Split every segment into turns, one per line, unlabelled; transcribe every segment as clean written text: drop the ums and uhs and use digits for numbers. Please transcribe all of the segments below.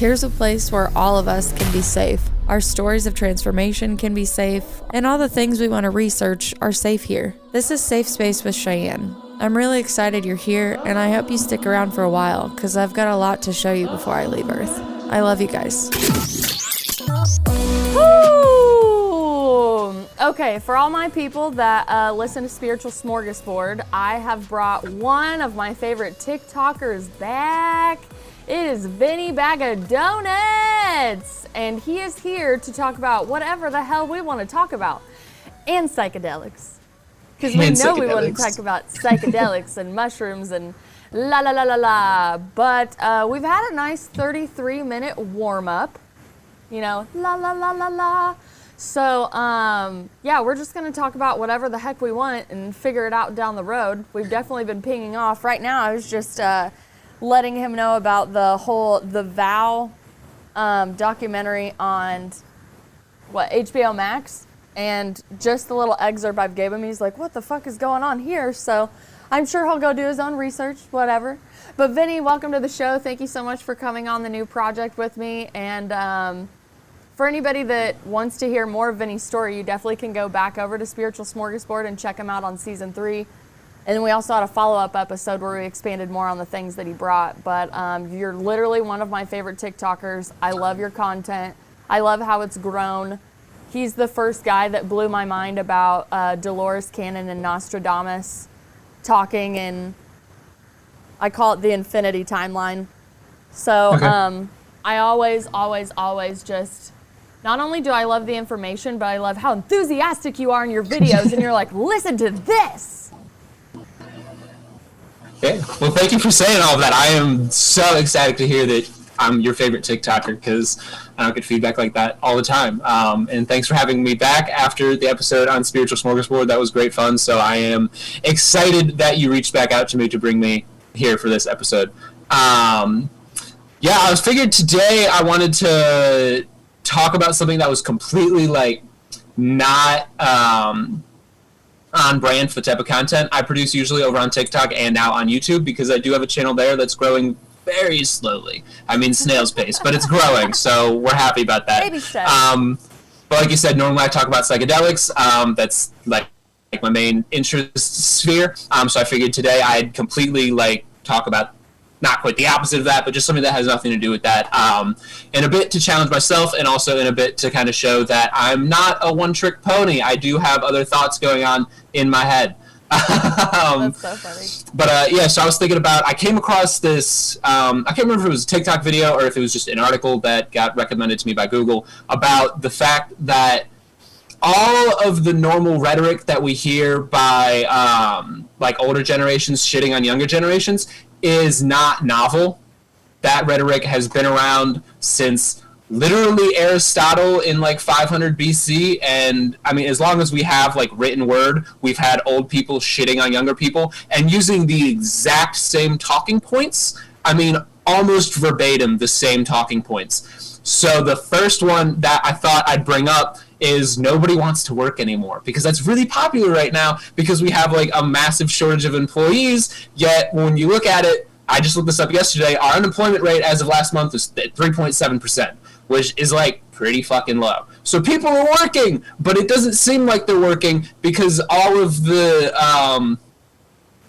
Here's a place where all of us can be safe. Our stories of transformation can be safe, and all the things we want to research are safe here. This is Safe Space with Cheyenne. I'm really excited you're here, and I hope you stick around for a while, because I've got a lot to show you before I leave Earth. I love you guys.
Woo! Okay, for all my people that listen to Spiritual Smorgasbord, I have brought one of my favorite TikTokers back. It is Vinny Bag of Donuts, and he is here to talk about whatever the hell we want to talk about, and psychedelics. Because we know we want to talk about psychedelics and mushrooms and la la la la la. But we've had a nice 33-minute warm-up, you know, la la la la la. So yeah, we're just going to talk about whatever the heck we want and figure it out down the road. We've definitely been pinging off. Right now, I was just letting him know about the Vow documentary on HBO Max, and just the little excerpt I've gave him, he's like, what the fuck is going on here? So I'm sure he'll go do his own research, whatever. But Vinny, welcome to the show. Thank you so much for coming on the new project with me. And for anybody that wants to hear more of Vinny's story, you definitely can go back over to Spiritual Smorgasbord and check him out on season 3. And then we also had a follow-up episode where we expanded more on the things that he brought. But you're literally one of my favorite TikTokers. I love your content. I love how it's grown. He's the first guy that blew my mind about Dolores Cannon and Nostradamus talking in, I call it the infinity timeline. So okay. I always just, not only do I love the information, but I love how enthusiastic you are in your videos. And you're like, listen to this.
Okay. Well, thank you for saying all of that. I am so excited to hear that I'm your favorite TikToker, because I don't get feedback like that all the time. And thanks for having me back after the episode on Spiritual Smorgasbord. That was great fun. So I am excited that you reached back out to me to bring me here for this episode. Yeah, I was figured today I wanted to talk about something that was completely not on brand for the type of content I produce usually over on TikTok and now on YouTube, because I do have a channel there that's growing very slowly. I mean, snail's pace, but it's growing, so we're happy about that.
Baby steps.
But like you said, normally I talk about psychedelics. That's like my main interest sphere. So I figured today I'd completely talk about not quite the opposite of that, but just something that has nothing to do with that. In a bit to challenge myself, and also in a bit to kind of show that I'm not a one-trick pony. I do have other thoughts going on in my head.
That's so funny.
But yeah, so I was thinking about, I came across this, I can't remember if it was a TikTok video or if it was just an article that got recommended to me by Google, about the fact that all of the normal rhetoric that we hear by older generations shitting on younger generations is not novel. That rhetoric has been around since literally Aristotle in 500 BC, and I mean, as long as we have written word, we've had old people shitting on younger people and using the exact same talking points. I mean, almost verbatim the same talking points. So the first one that I thought I'd bring up is nobody wants to work anymore, because that's really popular right now, because we have a massive shortage of employees. Yet when you look at it, I just looked this up yesterday, our unemployment rate as of last month is 3.7%, which is pretty fucking low. So people are working, but it doesn't seem like they're working, because all of the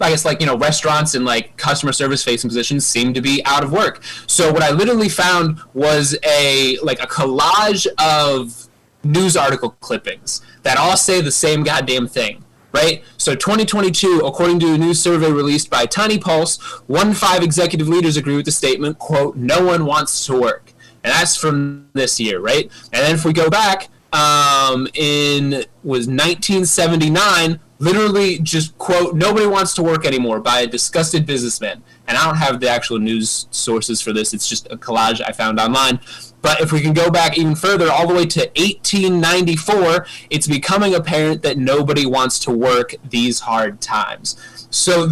I guess restaurants and customer service facing positions seem to be out of work. So what I literally found was a collage of news article clippings that all say the same goddamn thing, right? So 2022, according to a new survey released by Tiny Pulse, 1 in 5 executive leaders agree with the statement, quote, "No one wants to work." And that's from this year, right? And then if we go back, was 1979, literally just, quote, "Nobody wants to work anymore" by a disgusted businessman. And I don't have the actual news sources for this. It's just a collage I found online. But if we can go back even further, all the way to 1894, it's becoming apparent that nobody wants to work these hard times. So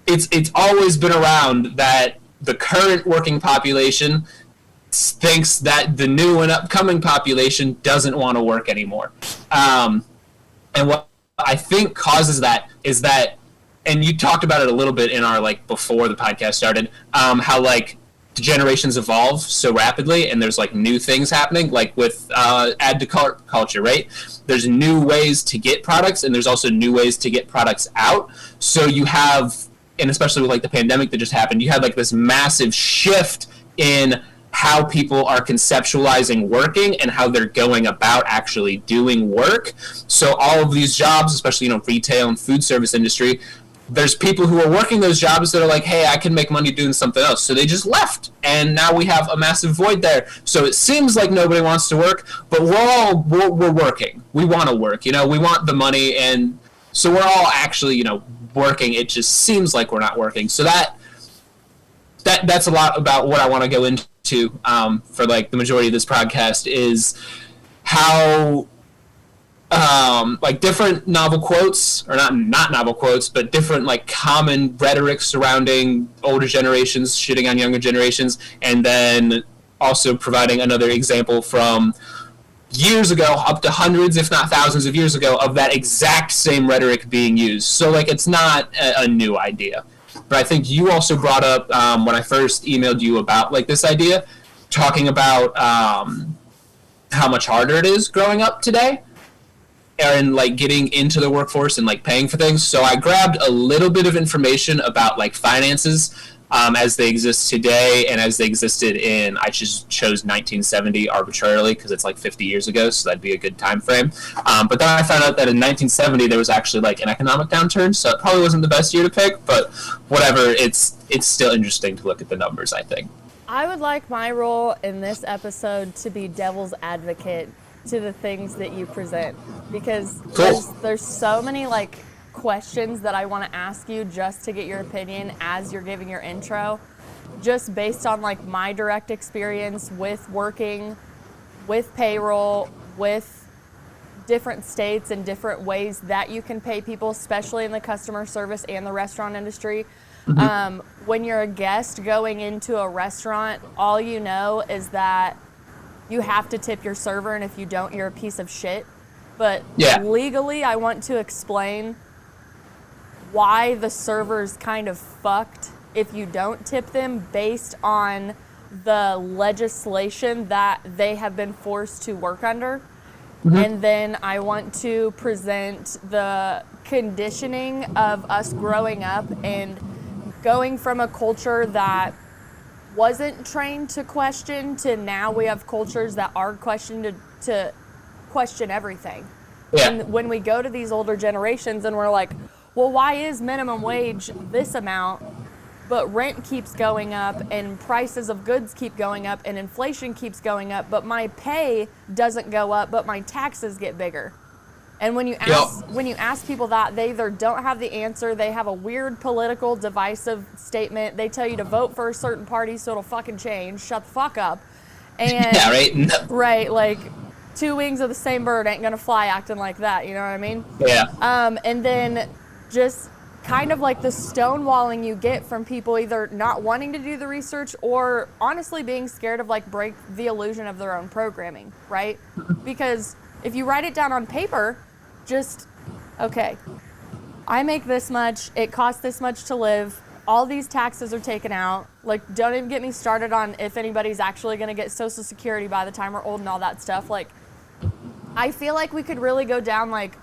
it's always been around that the current working population thinks that the new and upcoming population doesn't want to work anymore. And what I think causes that is that, and you talked about it a little bit in our before the podcast started, how generations evolve so rapidly, and there's like new things happening, like with add to cart culture, right? There's new ways to get products, and there's also new ways to get products out. So you have, and especially with like the pandemic that just happened, you had like this massive shift in how people are conceptualizing working and how they're going about actually doing work. So all of these jobs, especially, retail and food service industry, there's people who are working those jobs that are like, hey, I can make money doing something else. So they just left. And now we have a massive void there. So it seems like nobody wants to work, but we're working. We want to work, we want the money. And so we're all actually, working. It just seems like we're not working. So that's a lot about what I want to go into for like the majority of this podcast, is how like different novel quotes, or not novel quotes, but different like common rhetoric surrounding older generations shitting on younger generations, and then also providing another example from years ago, up to hundreds if not thousands of years ago, of that exact same rhetoric being used. So like it's not a new idea. But I think you also brought up, when I first emailed you about like this idea, talking about how much harder it is growing up today and like getting into the workforce and like paying for things. So I grabbed a little bit of information about like finances as they exist today and as they existed in, I just chose 1970 arbitrarily because it's like 50 years ago, so that'd be a good time frame. But then I found out that in 1970 there was actually like an economic downturn, so it probably wasn't the best year to pick, but whatever, it's still interesting to look at the numbers, I think.
I would like my role in this episode to be devil's advocate to the things that you present, because there's so many like questions that I want to ask you just to get your opinion as you're giving your intro, just based on like my direct experience with working with payroll, with different states and different ways that you can pay people, especially in the customer service and the restaurant industry. Mm-hmm. When you're a guest going into a restaurant, all you know is that you have to tip your server, and if you don't, you're a piece of shit. But legally, I want to explain why the server's kind of fucked if you don't tip them based on the legislation that they have been forced to work under. Mm-hmm. And then I want to present the conditioning of us growing up and going from a culture that wasn't trained to question to now we have cultures that are questioned to question everything. Yeah. And when we go to these older generations and we're like, well, why is minimum wage this amount, but rent keeps going up and prices of goods keep going up and inflation keeps going up, but my pay doesn't go up, but my taxes get bigger? And when you ask people that, they either don't have the answer, they have a weird political divisive statement, they tell you to vote for a certain party so it'll fucking change, shut the fuck up. And yeah, right? Right, like two wings of the same bird ain't gonna fly acting like that, you know what I mean? Yeah. And then just kind of like the stonewalling you get from people either not wanting to do the research or honestly being scared of like break the illusion of their own programming, right? Because if you write it down on paper, just, okay, I make this much, it costs this much to live, all these taxes are taken out, like don't even get me started on if anybody's actually gonna get Social Security by the time we're old and all that stuff. Like, I feel like we could really go down like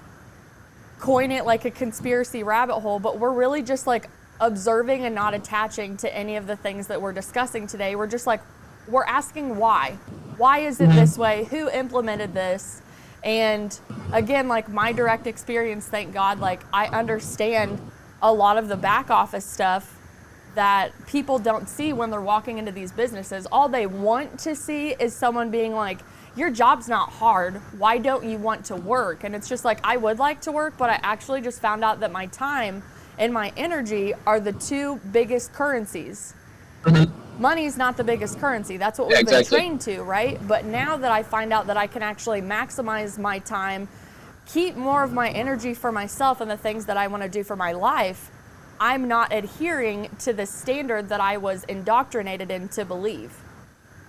coin it like a conspiracy rabbit hole, but we're really just like observing and not attaching to any of the things that we're discussing today. We're just like, we're asking why. Why is it this way? Who implemented this? And again, like my direct experience, thank God, like I understand a lot of the back office stuff that people don't see when they're walking into these businesses. All they want to see is someone being like, your job's not hard, why don't you want to work? And it's just like, I would like to work, but I actually just found out that my time and my energy are the two biggest currencies. Mm-hmm. Money's not the biggest currency, that's what we've been trained to, right? But now that I find out that I can actually maximize my time, keep more of my energy for myself and the things that I want to do for my life, I'm not adhering to the standard that I was indoctrinated in to believe.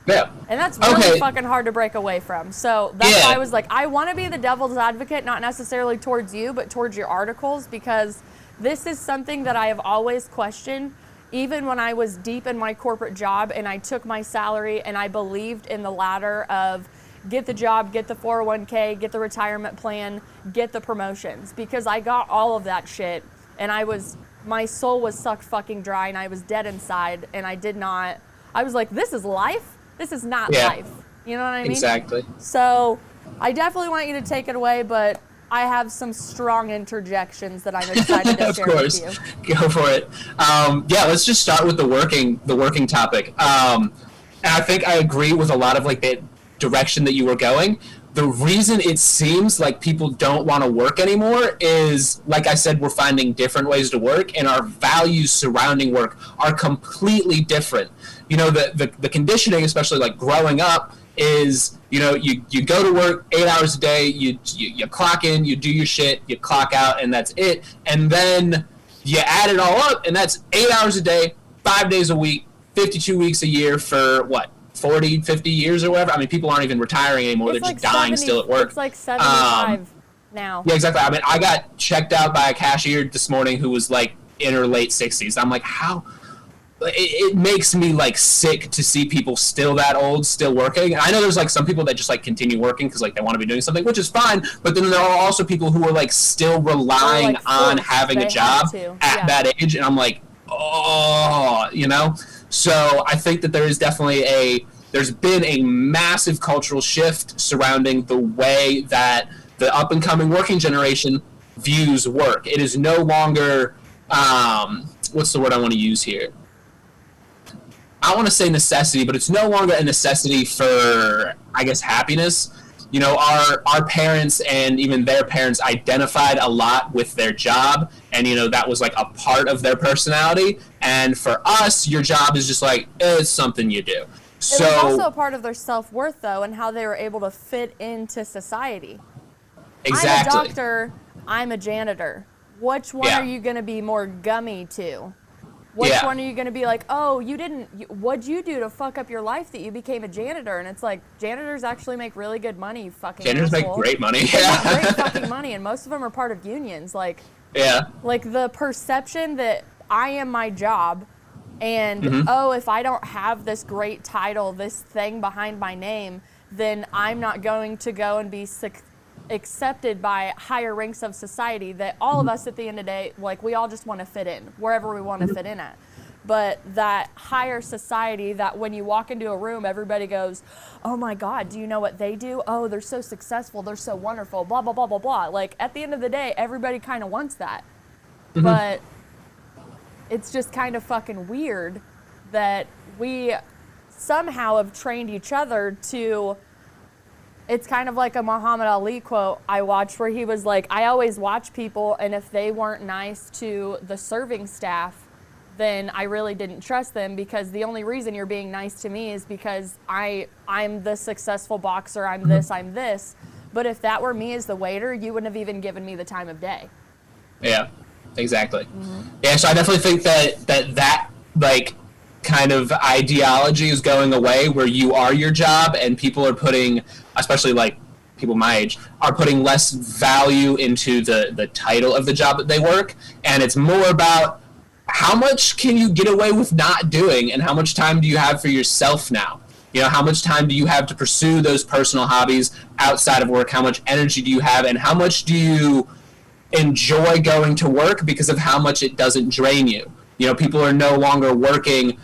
Yeah. And that's really fucking hard to break away from. So that's why I was like, I want to be the devil's advocate, not necessarily towards you, but towards your articles, because this is something that I have always questioned, even when I was deep in my corporate job and I took my salary and I believed in the ladder of get the job, get the 401k, get the retirement plan, get the promotions, because I got all of that shit and my soul was sucked fucking dry and I was dead inside, and I was like, this is life? This is not life. You know what I mean?
Exactly.
So I definitely want you to take it away, but I have some strong interjections that I'm excited to share with you.
Of course. Go for it. Let's just start with the working topic. And I think I agree with a lot of like the direction that you were going. The reason it seems like people don't want to work anymore is, like I said, we're finding different ways to work, and our values surrounding work are completely different. You know, the conditioning, especially like growing up, is, you know, you go to work 8 hours a day, you clock in, you do your shit, you clock out, and that's it. And then you add it all up, and that's 8 hours a day, 5 days a week, 52 weeks a year for what? 40, 50 years or whatever. I mean, people aren't even retiring anymore. They're just dying still at work.
It's like 75 now.
Yeah, exactly. I mean, I got checked out by a cashier this morning who was like in her late 60s. I'm like, how? It makes me like sick to see people still that old, still working. And I know there's like some people that just like continue working because like they want to be doing something, which is fine. But then there are also people who are like still relying on having a job at that age. And I'm like, oh, you know? So I think that there's been a massive cultural shift surrounding the way that the up and coming working generation views work. It is no longer, what's the word I want to use here? I want to say necessity, but it's no longer a necessity for, I guess, happiness. You know, our parents and even their parents identified a lot with their job, and, you know, that was like a part of their personality. And for us, your job is just like, it's something you do.
So, it was also a part of their self-worth, though, and how they were able to fit into society.
Exactly.
I'm a doctor, I'm a janitor. Which one are you going to be more gummy to? Which one are you going to be like, oh, what'd you do to fuck up your life that you became a janitor? And it's like, janitors actually make really good money, you fucking
Janitors
asshole.
make great money.
They make great fucking money, and most of them are part of unions. Like the perception that I am my job, and if I don't have this great title, this thing behind my name, then I'm not going to go and be accepted by higher ranks of society, that all of us at the end of the day, like, we all just want to fit in wherever we want to fit in at. But that higher society, that when you walk into a room, everybody goes, oh my God, do you know what they do? Oh, they're so successful, they're so wonderful, blah, blah, blah, blah, blah. Like, at the end of the day, everybody kind of wants that. But it's just kind of fucking weird that we somehow have trained each other to... It's kind of like a Muhammad Ali quote I watched where he was like, I always watch people, and if they weren't nice to the serving staff, then I really didn't trust them, because the only reason you're being nice to me is because I'm the successful boxer, I'm this. But if that were me as the waiter, you wouldn't have even given me the time of day.
Yeah, exactly. Yeah, so I definitely think that like kind of ideology is going away, where you are your job, and people are putting, especially like people my age, are putting less value into the title of the job that they work, and it's more about how much can you get away with not doing, and how much time do you have for yourself now? You know, how much time do you have to pursue those personal hobbies outside of work? How much energy do you have, and how much do you enjoy going to work because of how much it doesn't drain you? You know, people are no longer working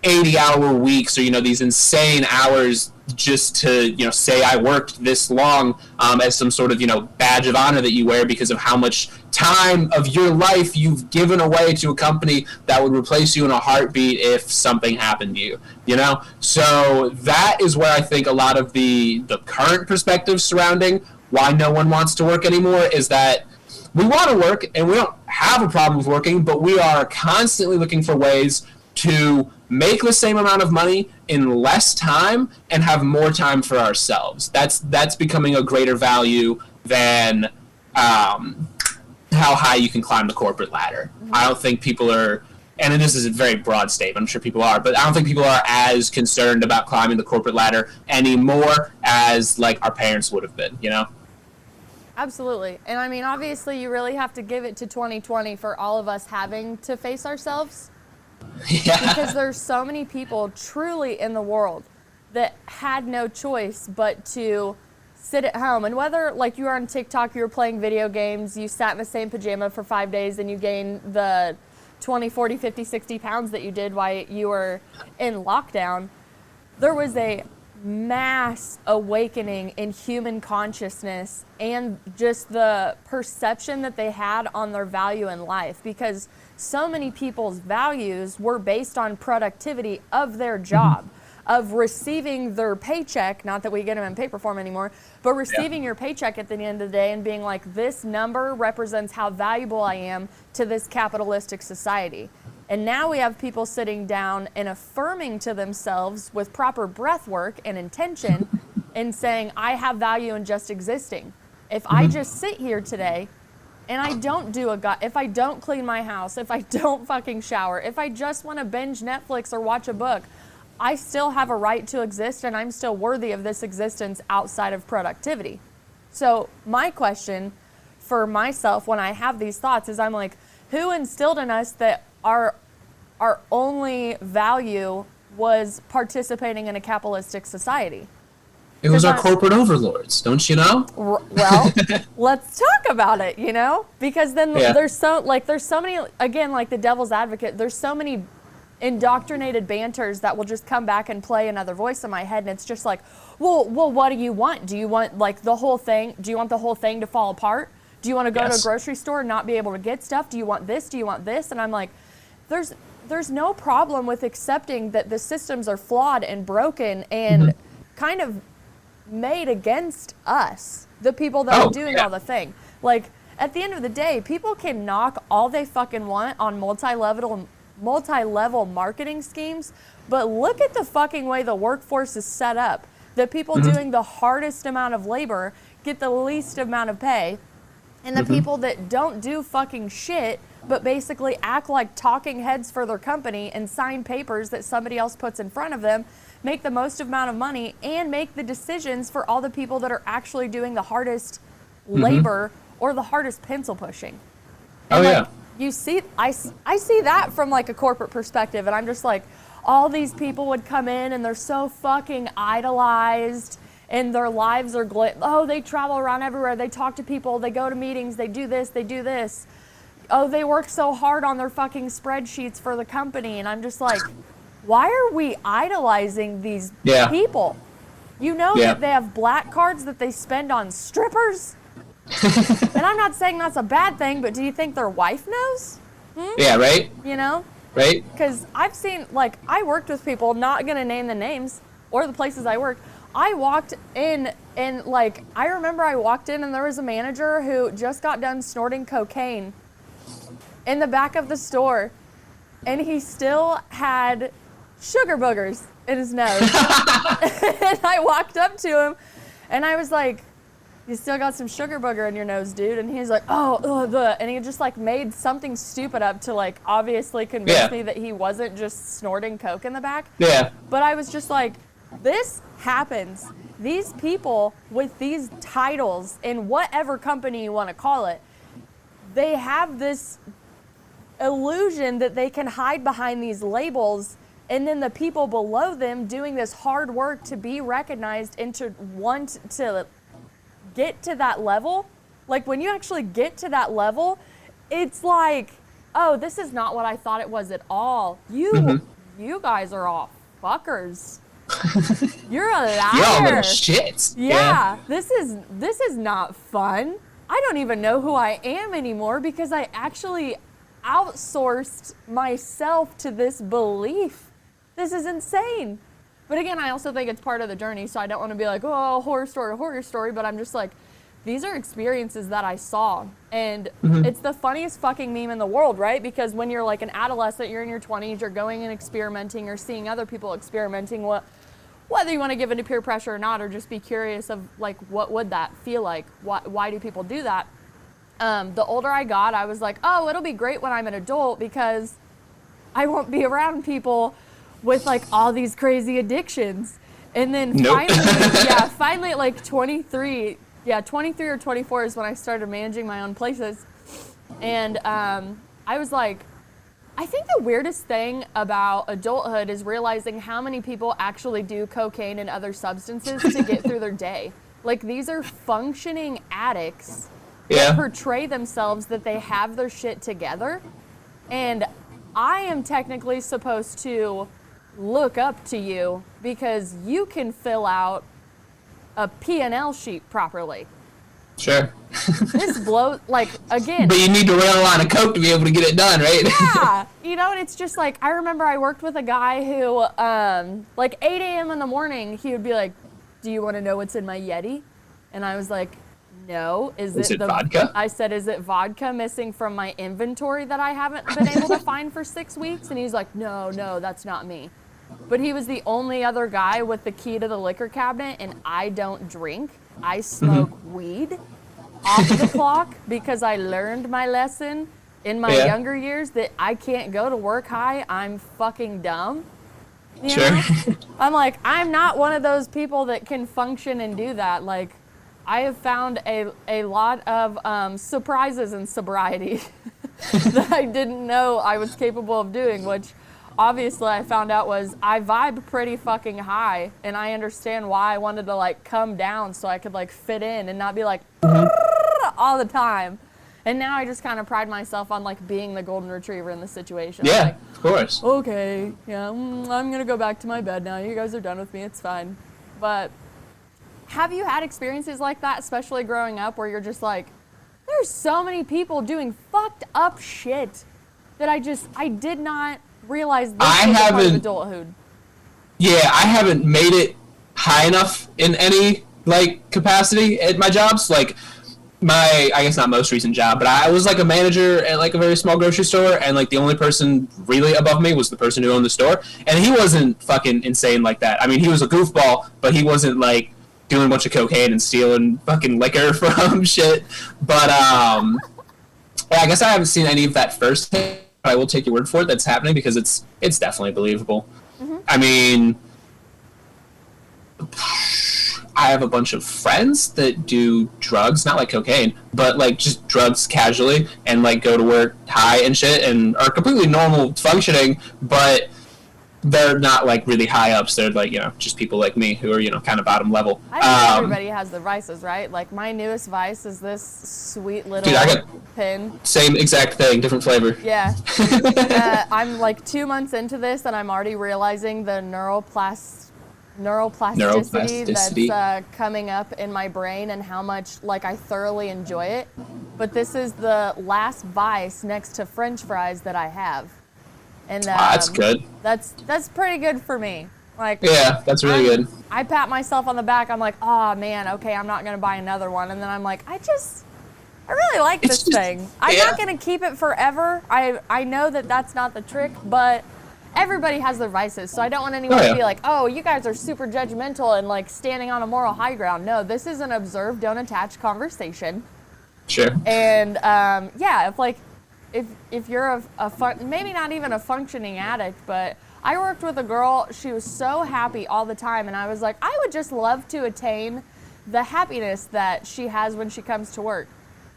80-hour weeks, or, you know, these insane hours just to, you know, say I worked this long, as some sort of, you know, badge of honor that you wear because of how much time of your life you've given away to a company that would replace you in a heartbeat if something happened to you, you know? So that is where I think a lot of the current perspective surrounding why no one wants to work anymore is that we want to work, and we don't have a problem with working, but we are constantly looking for ways to make the same amount of money in less time and have more time for ourselves. That's becoming a greater value than how high you can climb the corporate ladder. I don't think people are, and this is a very broad statement, I'm sure people are, but I don't think people are as concerned about climbing the corporate ladder anymore as like our parents would have been, you know?
Absolutely. And I mean, obviously you really have to give it to 2020 for all of us having to face ourselves.
Yeah.
Because there's so many people truly in the world that had no choice but to sit at home. And whether like you were on TikTok, you were playing video games, you sat in the same pajama for 5 days and you gained the 20, 40, 50, 60 pounds that you did while you were in lockdown, there was a mass awakening in human consciousness and just the perception that they had on their value in life, because so many people's values were based on productivity of their job, of receiving their paycheck, not that we get them in paper form anymore, but receiving your paycheck at the end of the day and being like, this number represents how valuable I am to this capitalistic society. And now we have people sitting down and affirming to themselves with proper breath work and intention and saying, I have value in just existing. If I just sit here today and I don't do if I don't clean my house, if I don't fucking shower, if I just want to binge Netflix or watch a book, I still have a right to exist and I'm still worthy of this existence outside of productivity. So my question for myself when I have these thoughts is I'm like, who instilled in us that our only value was participating in a capitalistic society?
It was our corporate overlords, don't you know?
Well, let's talk about it, you know? Because then there's so many, again, like the devil's advocate, there's so many indoctrinated banters that will just come back and play another voice in my head, and it's just like, well, what do you want? Do you want like the whole thing? Do you want the whole thing to fall apart? Do you want to go to a grocery store and not be able to get stuff? Do you want this? Do you want this? And I'm like, there's no problem with accepting that the systems are flawed and broken and kind of made against us, the people that are doing all the thing. Like, at the end of the day, people can knock all they fucking want on multi-level marketing schemes, but look at the fucking way the workforce is set up. The people doing the hardest amount of labor get the least amount of pay, and the people that don't do fucking shit but basically act like talking heads for their company and sign papers that somebody else puts in front of them, make the most amount of money, and make the decisions for all the people that are actually doing the hardest labor or the hardest pencil pushing. And you see, I see that from like a corporate perspective, and I'm just like, all these people would come in and they're so fucking idolized and their lives are they travel around everywhere, they talk to people, they go to meetings, they do this, they do this. Oh, they work so hard on their fucking spreadsheets for the company. And I'm just like, why are we idolizing these people? You know that they have black cards that they spend on strippers? And I'm not saying that's a bad thing, but do you think their wife knows?
Yeah, right?
You know?
Right?
Because I've seen, like, I worked with people, not going to name the names or the places I worked. I walked in and, like, I remember I walked in and there was a manager who just got done snorting cocaine in the back of the store, and he still had sugar boogers in his nose. And I walked up to him and I was like, you still got some sugar booger in your nose, dude. And he's like, and he just like made something stupid up to like obviously convince me that he wasn't just snorting coke in the back. But I was just like, this happens. These people with these titles in whatever company you want to call it, they have this illusion that they can hide behind these labels, and then the people below them doing this hard work to be recognized and to want to get to that level. Like, when you actually get to that level, it's like, oh, this is not what I thought it was at all. You guys are all fuckers. You're a liar.
You're all little shits.
Yeah, this is not fun. I don't even know who I am anymore because I actually outsourced myself to this belief. This is insane. But again, I also think it's part of the journey, so I don't want to be like, oh, horror story, but I'm just like, these are experiences that I saw. And it's the funniest fucking meme in the world, right? Because when you're like an adolescent, you're in your 20s, you're going and experimenting or seeing other people experimenting, whether you want to give into peer pressure or not, or just be curious of like, what would that feel like? Why do people do that? The older I got, I was like, oh, it'll be great when I'm an adult because I won't be around people with like all these crazy addictions. And then finally at like 23 or 24 is when I started managing my own places. And I was like, I think the weirdest thing about adulthood is realizing how many people actually do cocaine and other substances to get through their day. Like, these are functioning addicts that portray themselves that they have their shit together. And I am technically supposed to look up to you because you can fill out a P&L sheet properly.
Sure.
This blows, like, again.
But you need to rail a line of coke to be able to get it done, right?
Yeah. You know, and it's just like, I remember I worked with a guy who, like 8 a.m. in the morning, he would be like, do you want to know what's in my Yeti? And I was like, no. Is it
vodka?
I said, is it vodka missing from my inventory that I haven't been able to find for 6 weeks? And he's like, no, that's not me. But he was the only other guy with the key to the liquor cabinet, and I don't drink. I smoke weed off the clock because I learned my lesson in my younger years that I can't go to work high. I'm fucking dumb. You know? I'm like, I'm not one of those people that can function and do that. Like, I have found a lot of surprises in sobriety that I didn't know I was capable of doing, which obviously I found out was I vibe pretty fucking high, and I understand why I wanted to like come down so I could like fit in and not be like all the time. And now I just kind of pride myself on like being the golden retriever in the situation.
Yeah,
like,
of course.
Okay, yeah, I'm gonna go back to my bed now. You guys are done with me, it's fine. But have you had experiences like that, especially growing up, where you're just like, there's so many people doing fucked up shit that I did not realize this was a part of adulthood.
Yeah, I haven't made it high enough in any like capacity at my jobs. Like my, I guess not most recent job, but I was like a manager at like a very small grocery store, and like the only person really above me was the person who owned the store, and he wasn't fucking insane like that. I mean, he was a goofball, but he wasn't like doing a bunch of cocaine and stealing fucking liquor from shit. But yeah, I guess I haven't seen any of that firsthand. I will take your word for it that's happening because it's definitely believable. I mean, I have a bunch of friends that do drugs, not like cocaine, but like just drugs casually, and like go to work high and shit and are completely normal functioning, but they're not like really high ups. They're like, you know, just people like me who are, you know, kind of bottom level.
I think everybody has their vices, right? Like my newest vice is this sweet little pin.
Same exact thing, different flavor.
Yeah. I'm like 2 months into this, and I'm already realizing the neuroplasticity that's coming up in my brain, and how much like I thoroughly enjoy it. But this is the last vice next to French fries that I have. And
that's good.
That's pretty good for me. Like,
yeah, that's really good.
I pat myself on the back. I'm like, oh man, okay, I'm not gonna buy another one. And then I'm like, I really like this thing. I'm not gonna keep it forever. I know that that's not the trick, but everybody has their vices, so I don't want anyone to be like, oh, you guys are super judgmental and like standing on a moral high ground. No, this is an observe, don't attach conversation.
Sure.
And if you're maybe not even a functioning addict, but I worked with a girl, she was so happy all the time, and I was like, I would just love to attain the happiness that she has when she comes to work.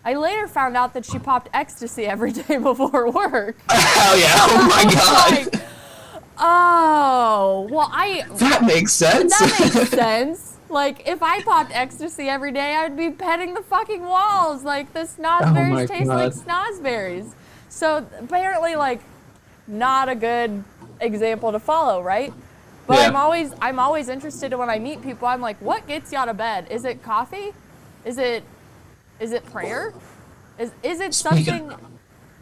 I later found out that she popped ecstasy every day before work.
Hell yeah, oh my god.
Like, oh, well
That makes sense.
That makes sense. Like, if I popped ecstasy every day, I would be petting the fucking walls. Like, the snozberries taste like snozberries. So, apparently, like, not a good example to follow, right? But yeah. I'm always interested in when I meet people. I'm like, what gets you out of bed? Is it coffee? Is it prayer? Is it something?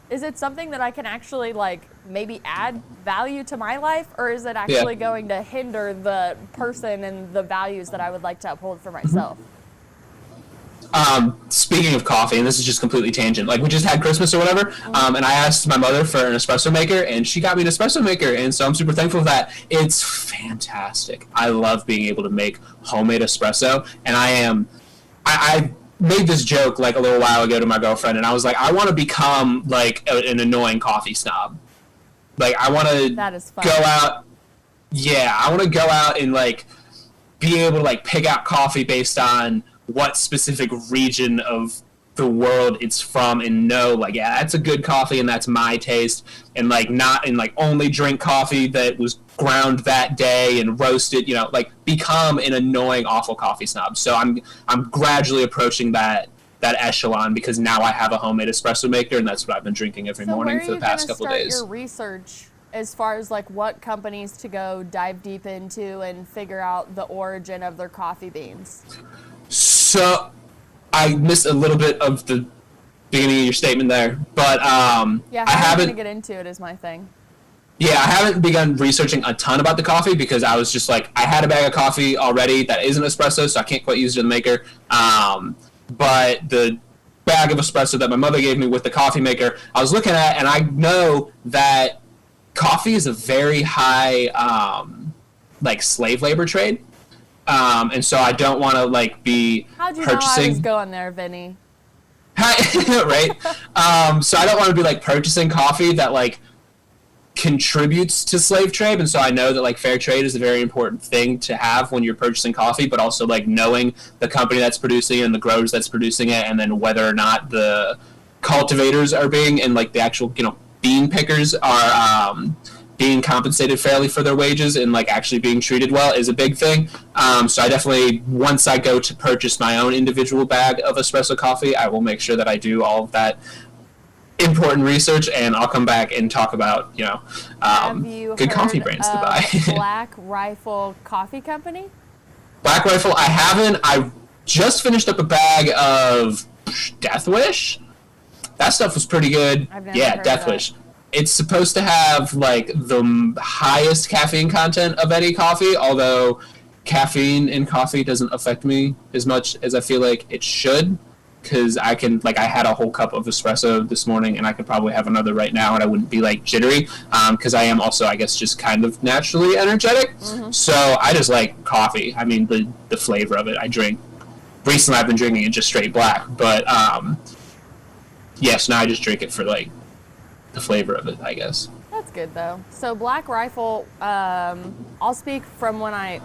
Is it something that I can actually like maybe add value to my life, or is it actually going to hinder the person and the values that I would like to uphold for myself?
Speaking of coffee, and this is just completely tangent, like we just had Christmas or whatever, and I asked my mother for an espresso maker, and she got me an espresso maker, and so I'm super thankful for that. It's fantastic. I love being able to make homemade espresso, and I made this joke like a little while ago to my girlfriend, and I was like, I want to become like an annoying coffee snob. Like I want to go out. Yeah, I want to go out and like be able to like pick out coffee based on what specific region of the world it's from and know, like, yeah, that's a good coffee and that's my taste, and like not and like only drink coffee that was ground that day and roasted, like become an annoying, awful coffee snob. So I'm gradually approaching that echelon, because now I have a homemade espresso maker, and that's what I've been drinking every morning for the past couple days.
Your research as far as like what companies to go dive deep into and figure out the origin of their coffee beans?
So I missed a little bit of the beginning of your statement there, but I haven't.
To get into it is my thing.
Yeah, I haven't begun researching a ton about the coffee, because I was just like, I had a bag of coffee already that isn't espresso, so I can't quite use it in the maker. But the bag of espresso that my mother gave me with the coffee maker, I was looking at, and I know that coffee is a very high like slave labor trade. And so I don't want to like be
How'd you
purchasing.
know I was going there, Vinny?
Right. So I don't want to be like purchasing coffee that like contributes to slave trade, and so I know that like fair trade is a very important thing to have when you're purchasing coffee, but also like knowing the company that's producing it and the growers that's producing it, and then whether or not the cultivators are being, and like the actual bean pickers are being compensated fairly for their wages and like actually being treated well is a big thing. So I definitely, once I go to purchase my own individual bag of espresso coffee, I will make sure that I do all of that important research, and I'll come back and talk about good coffee brands to buy.
Black Rifle Coffee Company?
Black Rifle, I haven't. I just finished up a bag of Death Wish. That stuff was pretty good.
I've never heard
Death
of
Wish. It's supposed to have like the highest caffeine content of any coffee, although caffeine in coffee doesn't affect me as much as I feel like it should. Because I had a whole cup of espresso this morning, and I could probably have another right now, and I wouldn't be like jittery. Because I am also, I guess, just kind of naturally energetic. Mm-hmm. So I just like coffee. I mean, the flavor of it. I drink. Recently, I've been drinking it just straight black, but yes, now I just drink it for like the flavor of it, I guess.
That's good though. So Black Rifle, I'll speak from when I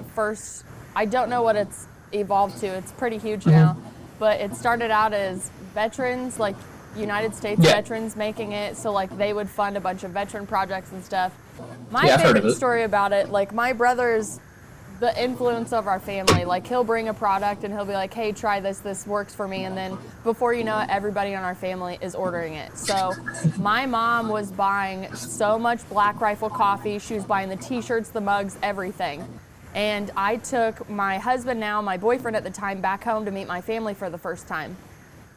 don't know what it's evolved to. It's pretty huge now. But it started out as veterans, like United States veterans making it, so like they would fund a bunch of veteran projects and stuff. My favorite story about it, like my brother's the influence of our family. Like he'll bring a product and he'll be like, hey, try this works for me. And then before you know it, everybody in our family is ordering it. So my mom was buying so much Black Rifle coffee. She was buying the t-shirts, the mugs, everything. And I took my husband, now my boyfriend at the time, back home to meet my family for the first time.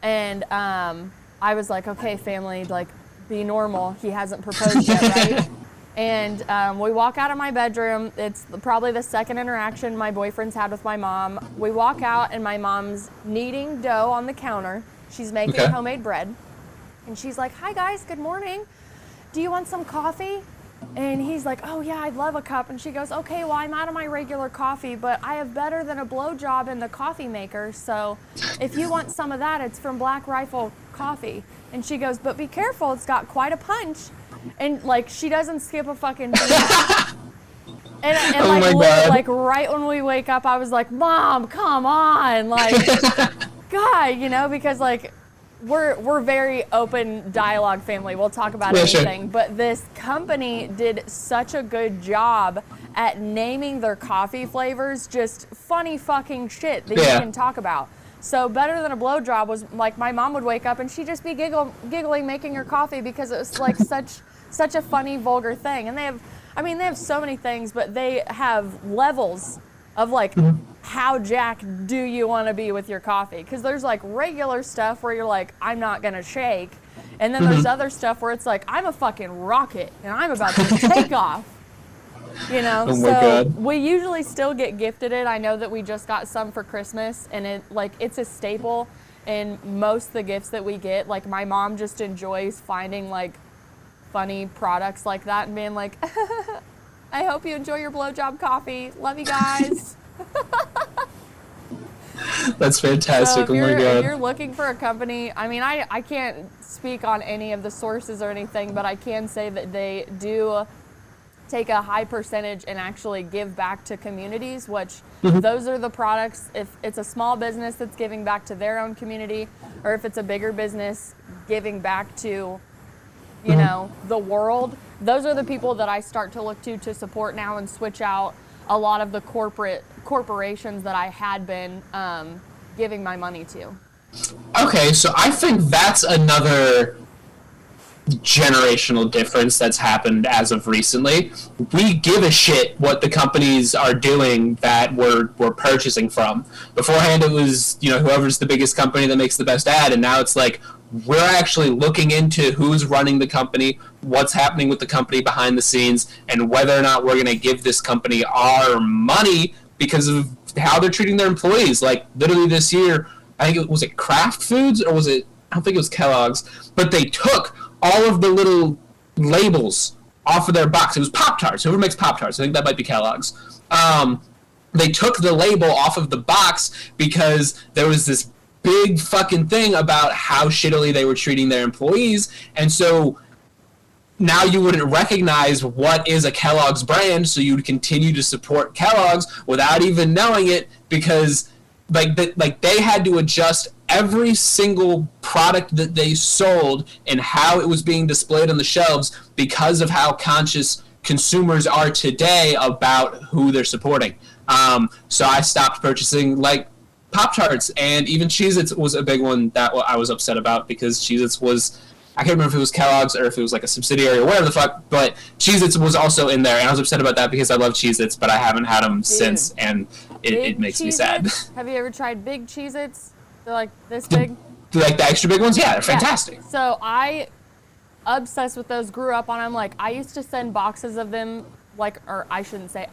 And I was like, okay, family, like, be normal. He hasn't proposed yet, right? And we walk out of my bedroom. It's probably the second interaction my boyfriend's had with my mom. We walk out, and my mom's kneading dough on the counter. She's making homemade bread. And she's like, hi, guys, good morning. Do you want some coffee? And he's like, oh yeah, I'd love a cup. And she goes, okay, well, I'm out of my regular coffee, but I have better than a blowjob in the coffee maker. So if you want some of that, it's from Black Rifle Coffee. And she goes, but be careful, it's got quite a punch. And like, she doesn't skip a fucking beat. And
oh
like,
like
right when we wake up, I was like, Mom, come on. Like, God, because like, we're very open dialogue family. We'll talk about anything. Sure. But this company did such a good job at naming their coffee flavors, just funny fucking shit that you can talk about. So better than a blowjob was like my mom would wake up and she'd just be giggling making her coffee because it was like such a funny, vulgar thing. And they have so many things, but they have levels of like, how jacked do you want to be with your coffee? Because there's like regular stuff where you're like, I'm not going to shake. And then there's other stuff where it's like, I'm a fucking rocket and I'm about to take off.
Oh my God.
We usually still get gifted it. I know that we just got some for Christmas, and it's a staple in most of the gifts that we get. Like my mom just enjoys finding like funny products like that and being like, I hope you enjoy your blowjob coffee. Love you guys.
That's fantastic.
So
oh my God.
If you're looking for a company, I mean, I can't speak on any of the sources or anything, but I can say that they do take a high percentage and actually give back to communities, which those are the products. If it's a small business that's giving back to their own community, or if it's a bigger business giving back to, you know, the world, those are the people that I start to look to support now and switch out a lot of the corporations that I had been giving my money to.
Okay, so I think that's another generational difference that's happened as of recently. We give a shit what the companies are doing that we're purchasing from. Beforehand, it was, you know, whoever's the biggest company that makes the best ad, and now it's like we're actually looking into who's running the company, what's happening with the company behind the scenes, and whether or not we're going to give this company our money because of how they're treating their employees. Like, literally this year, I think was it Kraft Foods, or was it, I don't think it was Kellogg's, but they took all of the little labels off of their box. It was Pop-Tarts. Whoever makes Pop-Tarts, I think that might be Kellogg's. They took the label off of the box because there was this big fucking thing about how shittily they were treating their employees, and so now you wouldn't recognize what is a Kellogg's brand, so you'd continue to support Kellogg's without even knowing it, because like they had to adjust every single product that they sold and how it was being displayed on the shelves because of how conscious consumers are today about who they're supporting. So I stopped purchasing like Pop-Tarts, and even Cheez-Its was a big one that I was upset about, because Cheez-Its was, I can't remember if it was Kellogg's or if it was like a subsidiary or whatever the fuck, but Cheez-Its was also in there, and I was upset about that because I love Cheez-Its, but I haven't had them since, and it makes me sad.
Have you ever tried big Cheez-Its? They're like this big.
Like the extra big ones? Yeah, they're fantastic.
So I obsessed with those, grew up on them. Like, I used to send boxes of them, like, or I shouldn't say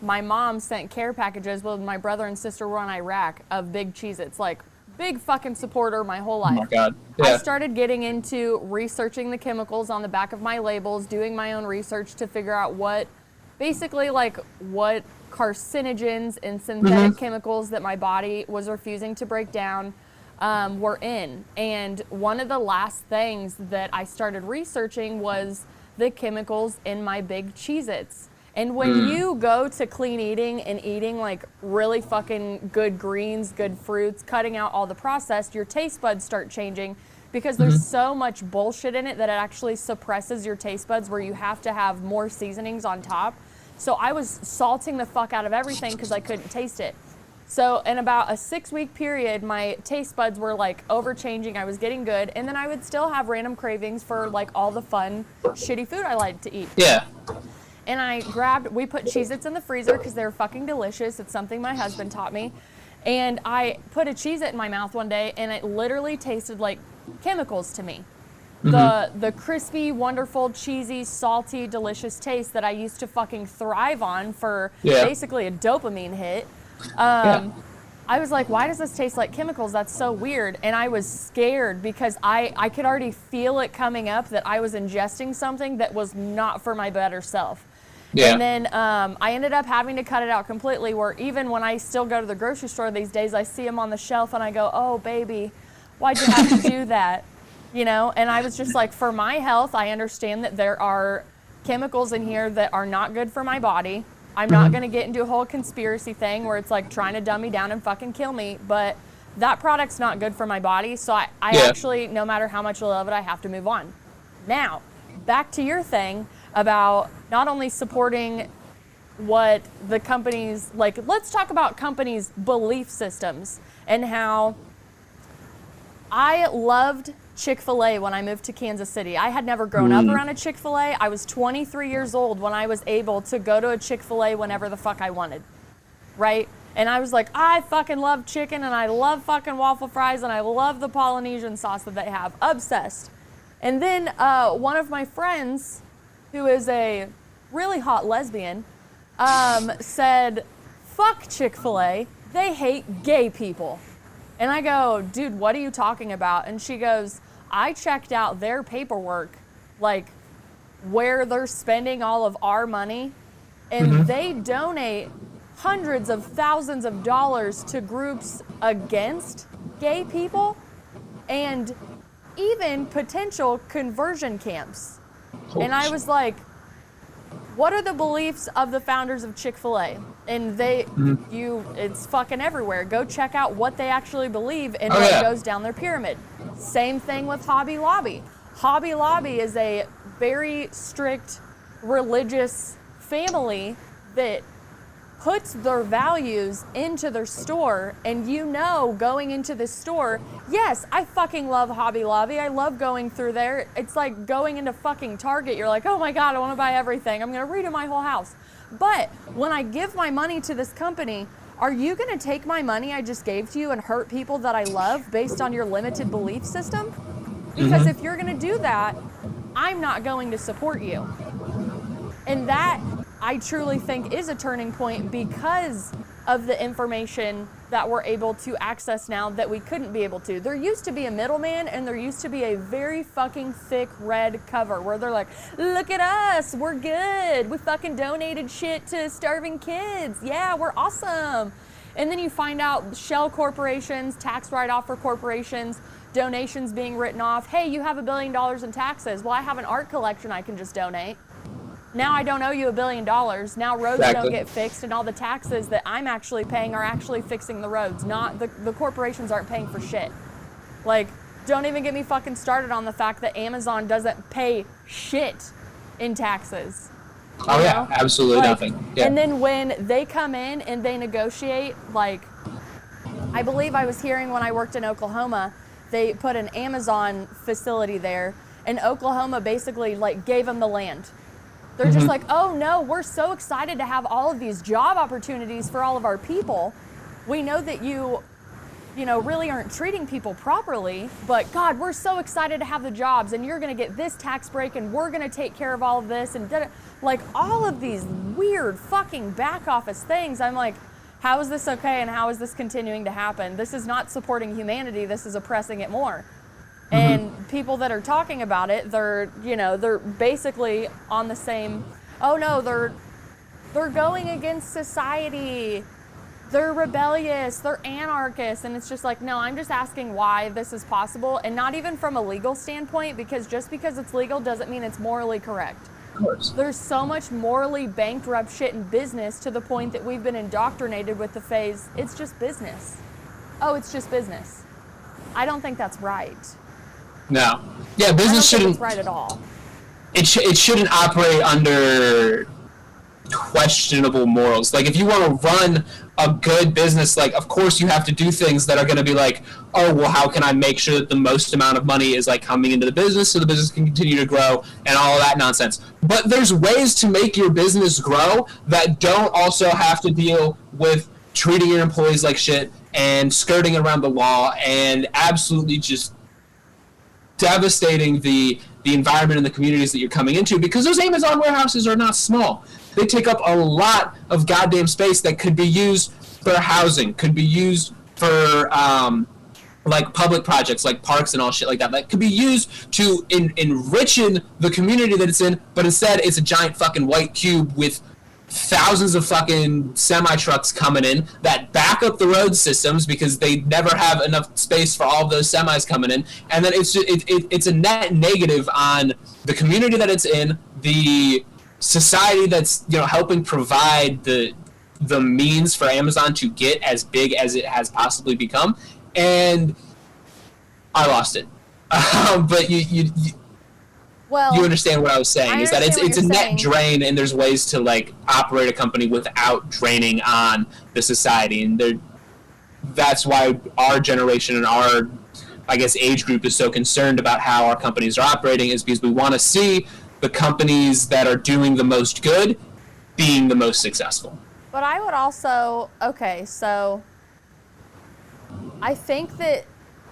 my mom sent care packages when my brother and sister were in Iraq of big Cheez-Its, like big fucking supporter my whole life.
Oh my God. Yeah.
I started getting into researching the chemicals on the back of my labels, doing my own research to figure out what carcinogens and synthetic chemicals that my body was refusing to break down were in. And one of the last things that I started researching was the chemicals in my big Cheez-Its. And when you go to clean eating and eating like really fucking good greens, good fruits, cutting out all the processed, your taste buds start changing because there's so much bullshit in it that it actually suppresses your taste buds, where you have to have more seasonings on top. So I was salting the fuck out of everything because I couldn't taste it. So in about a 6-week period, my taste buds were like overchanging. I was getting good, and then I would still have random cravings for like all the fun, shitty food I like to eat.
Yeah.
And we put Cheez-Its in the freezer because they're fucking delicious. It's something my husband taught me. And I put a Cheez-It in my mouth one day, and it literally tasted like chemicals to me. The crispy, wonderful, cheesy, salty, delicious taste that I used to fucking thrive on for basically a dopamine hit. I was like, why does this taste like chemicals? That's so weird. And I was scared because I could already feel it coming up that I was ingesting something that was not for my better self. Yeah. And then I ended up having to cut it out completely, where even when I still go to the grocery store these days, I see them on the shelf and I go, oh, baby, why'd you have to do that? You know, and I was just like, for my health, I understand that there are chemicals in here that are not good for my body. I'm not going to get into a whole conspiracy thing where it's like trying to dumb me down and fucking kill me, but that product's not good for my body. So I actually, no matter how much I love it, I have to move on. Now, back to your thing about not only supporting what the companies, like, let's talk about companies' belief systems and how I loved Chick-fil-A when I moved to Kansas City. I had never grown up around a Chick-fil-A. I was 23 years old when I was able to go to a Chick-fil-A whenever the fuck I wanted, right? And I was like, I fucking love chicken, and I love fucking waffle fries, and I love the Polynesian sauce that they have. Obsessed. And then one of my friends, who is a really hot lesbian, said, fuck Chick-fil-A, they hate gay people. And I go, dude, what are you talking about? And she goes, I checked out their paperwork, like where they're spending all of our money, and they donate hundreds of thousands of dollars to groups against gay people and even potential conversion camps. And I was like, what are the beliefs of the founders of Chick-fil-A? And it's fucking everywhere. Go check out what they actually believe and what goes down their pyramid. Same thing with Hobby Lobby. Hobby Lobby is a very strict religious family that puts their values into their store, and going into this store, yes, I fucking love Hobby Lobby. I love going through there. It's like going into fucking Target. You're like, oh my God, I want to buy everything. I'm going to redo my whole house. But when I give my money to this company, are you going to take my money I just gave to you and hurt people that I love based on your limited belief system? Because if you're going to do that, I'm not going to support you. And that, I truly think, is a turning point because of the information that we're able to access now that we couldn't be able to. There used to be a middleman, and there used to be a very fucking thick red cover where they're like, look at us, we're good. We fucking donated shit to starving kids. Yeah, we're awesome. And then you find out shell corporations, tax write-off for corporations, donations being written off. Hey, you have $1 billion in taxes. Well, I have an art collection I can just donate. Now I don't owe you $1 billion. Now roads don't get fixed, and all the taxes that I'm actually paying are actually fixing the roads. Not the corporations aren't paying for shit. Like, don't even get me fucking started on the fact that Amazon doesn't pay shit in taxes.
Oh yeah, absolutely nothing. Yeah.
And then when they come in and they negotiate, like, I believe I was hearing when I worked in Oklahoma, they put an Amazon facility there, and Oklahoma basically like gave them the land. They're just like, oh no, we're so excited to have all of these job opportunities for all of our people. We know that you really aren't treating people properly, but God, we're so excited to have the jobs, and you're gonna get this tax break, and we're gonna take care of all of this, and like all of these weird fucking back office things. I'm like, how is this okay, and how is this continuing to happen? This is not supporting humanity, this is oppressing it more. And people that are talking about it, they're basically on the same, oh no, they're going against society. They're rebellious, they're anarchists, and it's just like, no, I'm just asking why this is possible, and not even from a legal standpoint, because just because it's legal doesn't mean it's morally correct.
Of course.
There's so much morally bankrupt shit in business to the point that we've been indoctrinated with the phase, it's just business. Oh, it's just business. I don't think that's right.
No. Yeah, business shouldn't.
It's right at all.
It shouldn't operate under questionable morals. Like, if you want to run a good business, like, of course you have to do things that are going to be like, oh, well, how can I make sure that the most amount of money is like coming into the business so the business can continue to grow and all of that nonsense. But there's ways to make your business grow that don't also have to deal with treating your employees like shit and skirting around the law and absolutely just devastating the environment and the communities that you're coming into, because those Amazon warehouses are not small. They take up a lot of goddamn space that could be used for housing, could be used for like public projects like parks and all shit like that. That could be used to enrich the community that it's in, but instead it's a giant fucking white cube with thousands of fucking semi-trucks coming in that back up the road systems because they never have enough space for all of those semis coming in, and then it's a net negative on the community that it's in, the society that's helping provide the means for Amazon to get as big as it has possibly become. And I lost it. But you understand what I was saying, is that it's a net drain, and there's ways to like operate a company without draining on the society, and that's why our generation and our, I guess, age group is so concerned about how our companies are operating, is because we want to see the companies that are doing the most good being the most successful.
But I would also, so I think that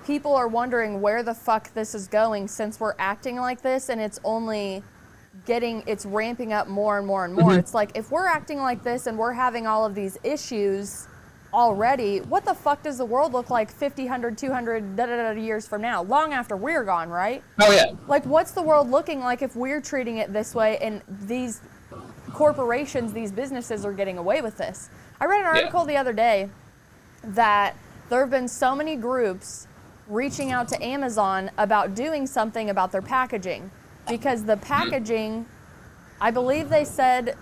people are wondering where the fuck this is going, since we're acting like this and it's only it's ramping up more and more and more. It's like, if we're acting like this and we're having all of these issues already, what the fuck does the world look like 50, 100, 200 years from now, long after we're gone, right?
Oh yeah.
Like, what's the world looking like if we're treating it this way and these corporations, these businesses are getting away with this? I read an article the other day that there have been so many groups reaching out to Amazon about doing something about their packaging, because the packaging I believe they said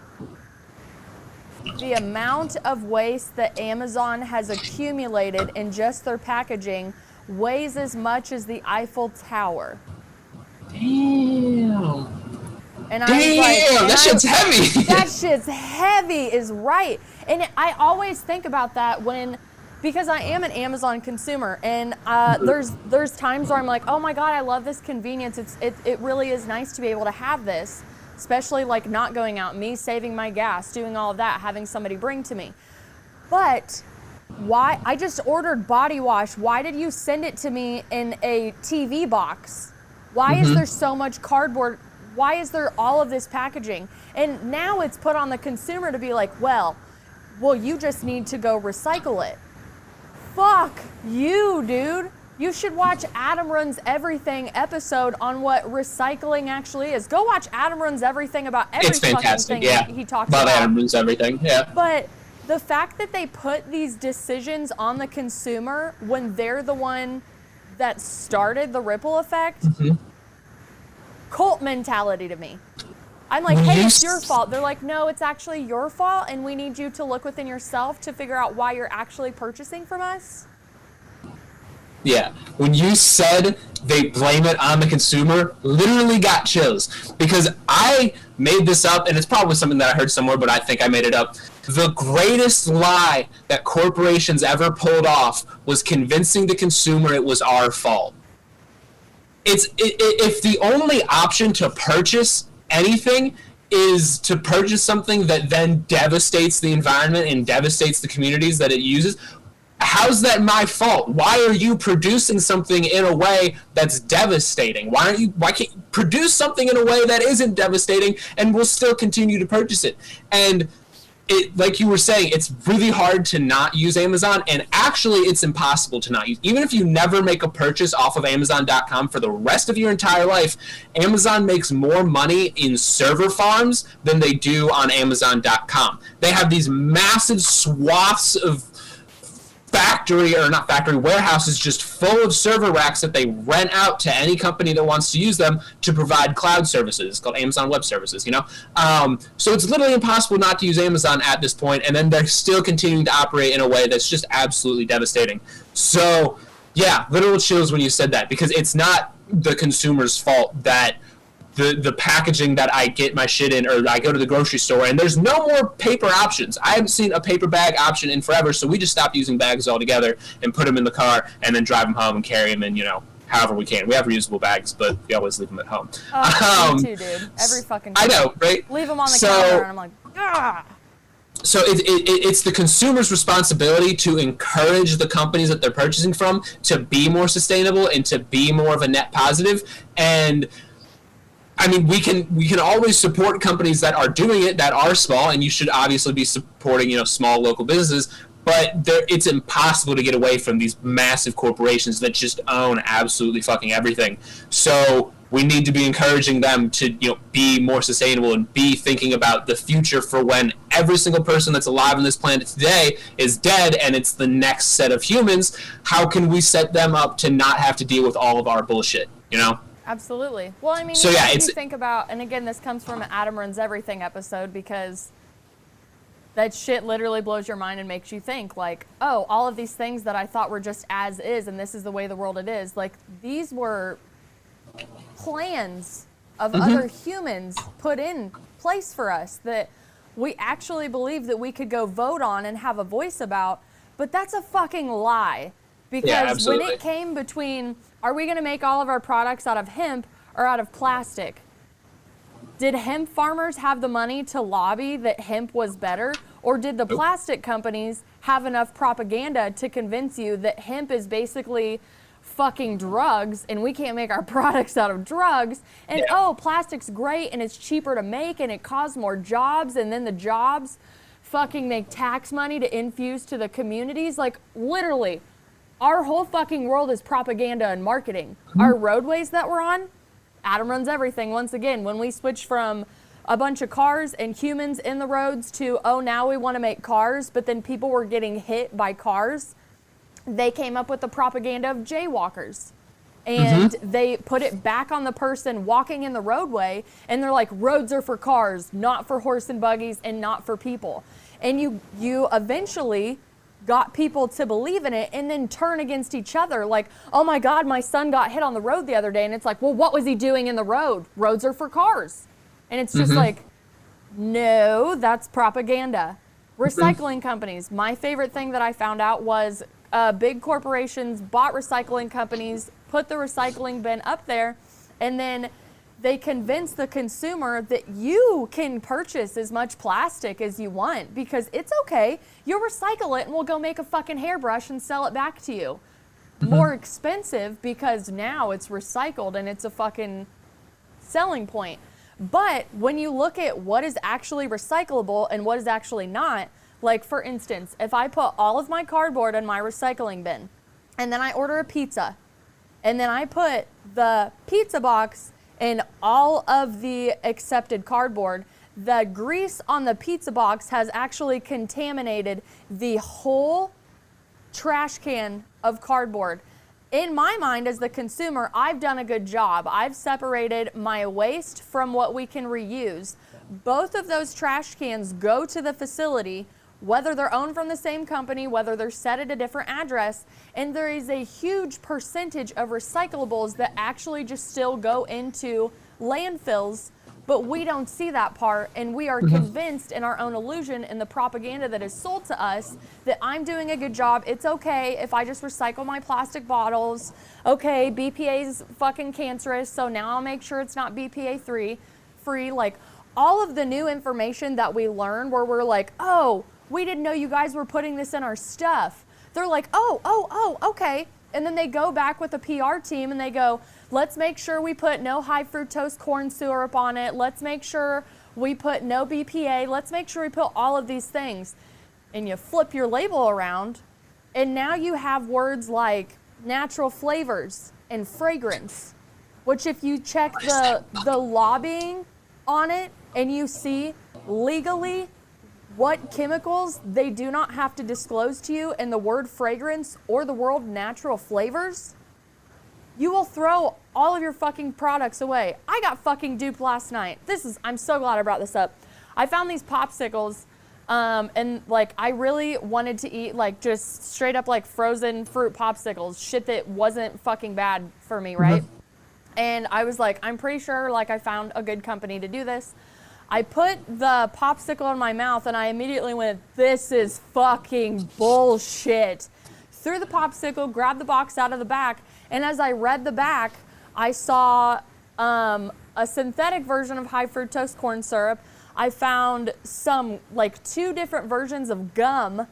the amount of waste that Amazon has accumulated in just their packaging weighs as much as the Eiffel Tower.
Damn.
And I was like,
that shit's heavy.
That shit's heavy is right. And I always think about that because I am an Amazon consumer, and there's times where I'm like, oh my God, I love this convenience. It really is nice to be able to have this, especially like not going out, me saving my gas, doing all of that, having somebody bring to me. But why? I just ordered body wash. Why did you send it to me in a TV box? Why is there so much cardboard? Why is there all of this packaging? And now it's put on the consumer to be like, well, you just need to go recycle it. Fuck you, dude. You should watch Adam Runs Everything episode on what recycling actually is. Go watch Adam Runs Everything about every fucking thing he talks about.
Adam Runs Everything, yeah.
But the fact that they put these decisions on the consumer when they're the one that started the ripple effect, cult mentality to me. I'm like, hey, it's your fault. They're like, no, it's actually your fault, and we need you to look within yourself to figure out why you're actually purchasing from us.
Yeah, when you said they blame it on the consumer, literally got chills. Because I made this up, and it's probably something that I heard somewhere, but I think I made it up. The greatest lie that corporations ever pulled off was convincing the consumer it was our fault. If the only option to purchase anything is to purchase something that then devastates the environment and devastates the communities that it uses, how's that my fault? Why are you producing something in a way that's devastating? Why can't you produce something in a way that isn't devastating and we'll still continue to purchase it? And like you were saying, it's really hard to not use Amazon, and actually it's impossible to not use. Even if you never make a purchase off of Amazon.com for the rest of your entire life, Amazon makes more money in server farms than they do on Amazon.com. They have these massive swaths of warehouses just full of server racks that they rent out to any company that wants to use them to provide cloud services. It's called Amazon Web Services, so it's literally impossible not to use Amazon at this point, and then they're still continuing to operate in a way that's just absolutely devastating. So yeah, literal chills when you said that, because it's not the consumer's fault that the packaging that I get my shit in, or I go to the grocery store and there's no more paper options. I haven't seen a paper bag option in forever, so we just stopped using bags altogether and put them in the car and then drive them home and carry them in, however we can. We have reusable bags, but we always leave them at home.
Me too, dude. Every fucking time.
I know, right?
Leave them on the counter and I'm like, ah.
So it's the consumer's responsibility to encourage the companies that they're purchasing from to be more sustainable and to be more of a net positive. And I mean, we can always support companies that are doing it, that are small, and you should obviously be supporting, small local businesses, but it's impossible to get away from these massive corporations that just own absolutely fucking everything. So we need to be encouraging them to, be more sustainable and be thinking about the future for when every single person that's alive on this planet today is dead and it's the next set of humans. How can we set them up to not have to deal with all of our bullshit,
Absolutely. Well, I mean,
so, yeah,
you think about, and again, this comes from an Adam Runs Everything episode, because that shit literally blows your mind and makes you think, like, oh, all of these things that I thought were just as is, and this is the way the world it is, like, these were plans of other humans put in place for us that we actually believe that we could go vote on and have a voice about, but that's a fucking lie. Because when it came between, are we going to make all of our products out of hemp or out of plastic? Did hemp farmers have the money to lobby that hemp was better? Or did the plastic companies have enough propaganda to convince you that hemp is basically fucking drugs and we can't make our products out of drugs? And plastic's great and it's cheaper to make and it caused more jobs, and then the jobs fucking make tax money to infuse to the communities. Like, literally, our whole fucking world is propaganda and marketing. Our roadways that we're on, Adam Runs Everything, once again, when we switched from a bunch of cars and humans in the roads to, now we want to make cars, but then people were getting hit by cars, they came up with the propaganda of jaywalkers. and they put it back on the person walking in the roadway, and they're like, roads are for cars, not for horse and buggies, and not for people. And you eventually got people to believe in it and then turn against each other. Like, oh my God, my son got hit on the road the other day. And it's like, well, what was he doing in the road? Roads are for cars. And it's just like, no, that's propaganda. Recycling companies. My favorite thing that I found out was big corporations bought recycling companies, put the recycling bin up there, and then they convince the consumer that you can purchase as much plastic as you want because it's okay. You'll recycle it and we'll go make a fucking hairbrush and sell it back to you. More expensive because now it's recycled and it's a fucking selling point. But when you look at what is actually recyclable and what is actually not, like for instance, if I put all of my cardboard in my recycling bin and then I order a pizza and then I put the pizza box in all of the accepted cardboard, the grease on the pizza box has actually contaminated the whole trash can of cardboard. In my mind as the consumer, I've done a good job. I've separated my waste from what we can reuse. Both of those trash cans go to the facility, whether they're owned from the same company, whether they're set at a different address, and there is a huge percentage of recyclables that actually just still go into landfills, but we don't see that part, and we are convinced in our own illusion and the propaganda that is sold to us that I'm doing a good job. It's okay if I just recycle my plastic bottles. Okay, BPA is fucking cancerous, so now I'll make sure it's not BPA free. Like all of the new information that we learn where we're like, oh, we didn't know you guys were putting this in our stuff. They're like, oh, okay. And then they go back with the PR team and they go, let's make sure we put no high fructose corn syrup on it. Let's make sure we put no BPA. Let's make sure we put all of these things. And you flip your label around and now you have words like natural flavors and fragrance, which if you check the lobbying on it and you see legally what chemicals they do not have to disclose to you in the word fragrance or the word natural flavors, you will throw all of your fucking products away. I got fucking duped last night. I'm so glad I brought this up. I found these popsicles and like I really wanted to eat like just straight up like frozen fruit popsicles, shit that wasn't fucking bad for me, right? And I was like, I'm pretty sure like I found a good company to do this. I put the popsicle in my mouth and I immediately went, this is fucking bullshit. Threw the popsicle, grabbed the box out of the back, and as I read the back, I saw a synthetic version of high fructose corn syrup. I found some, like 2 different versions of gum,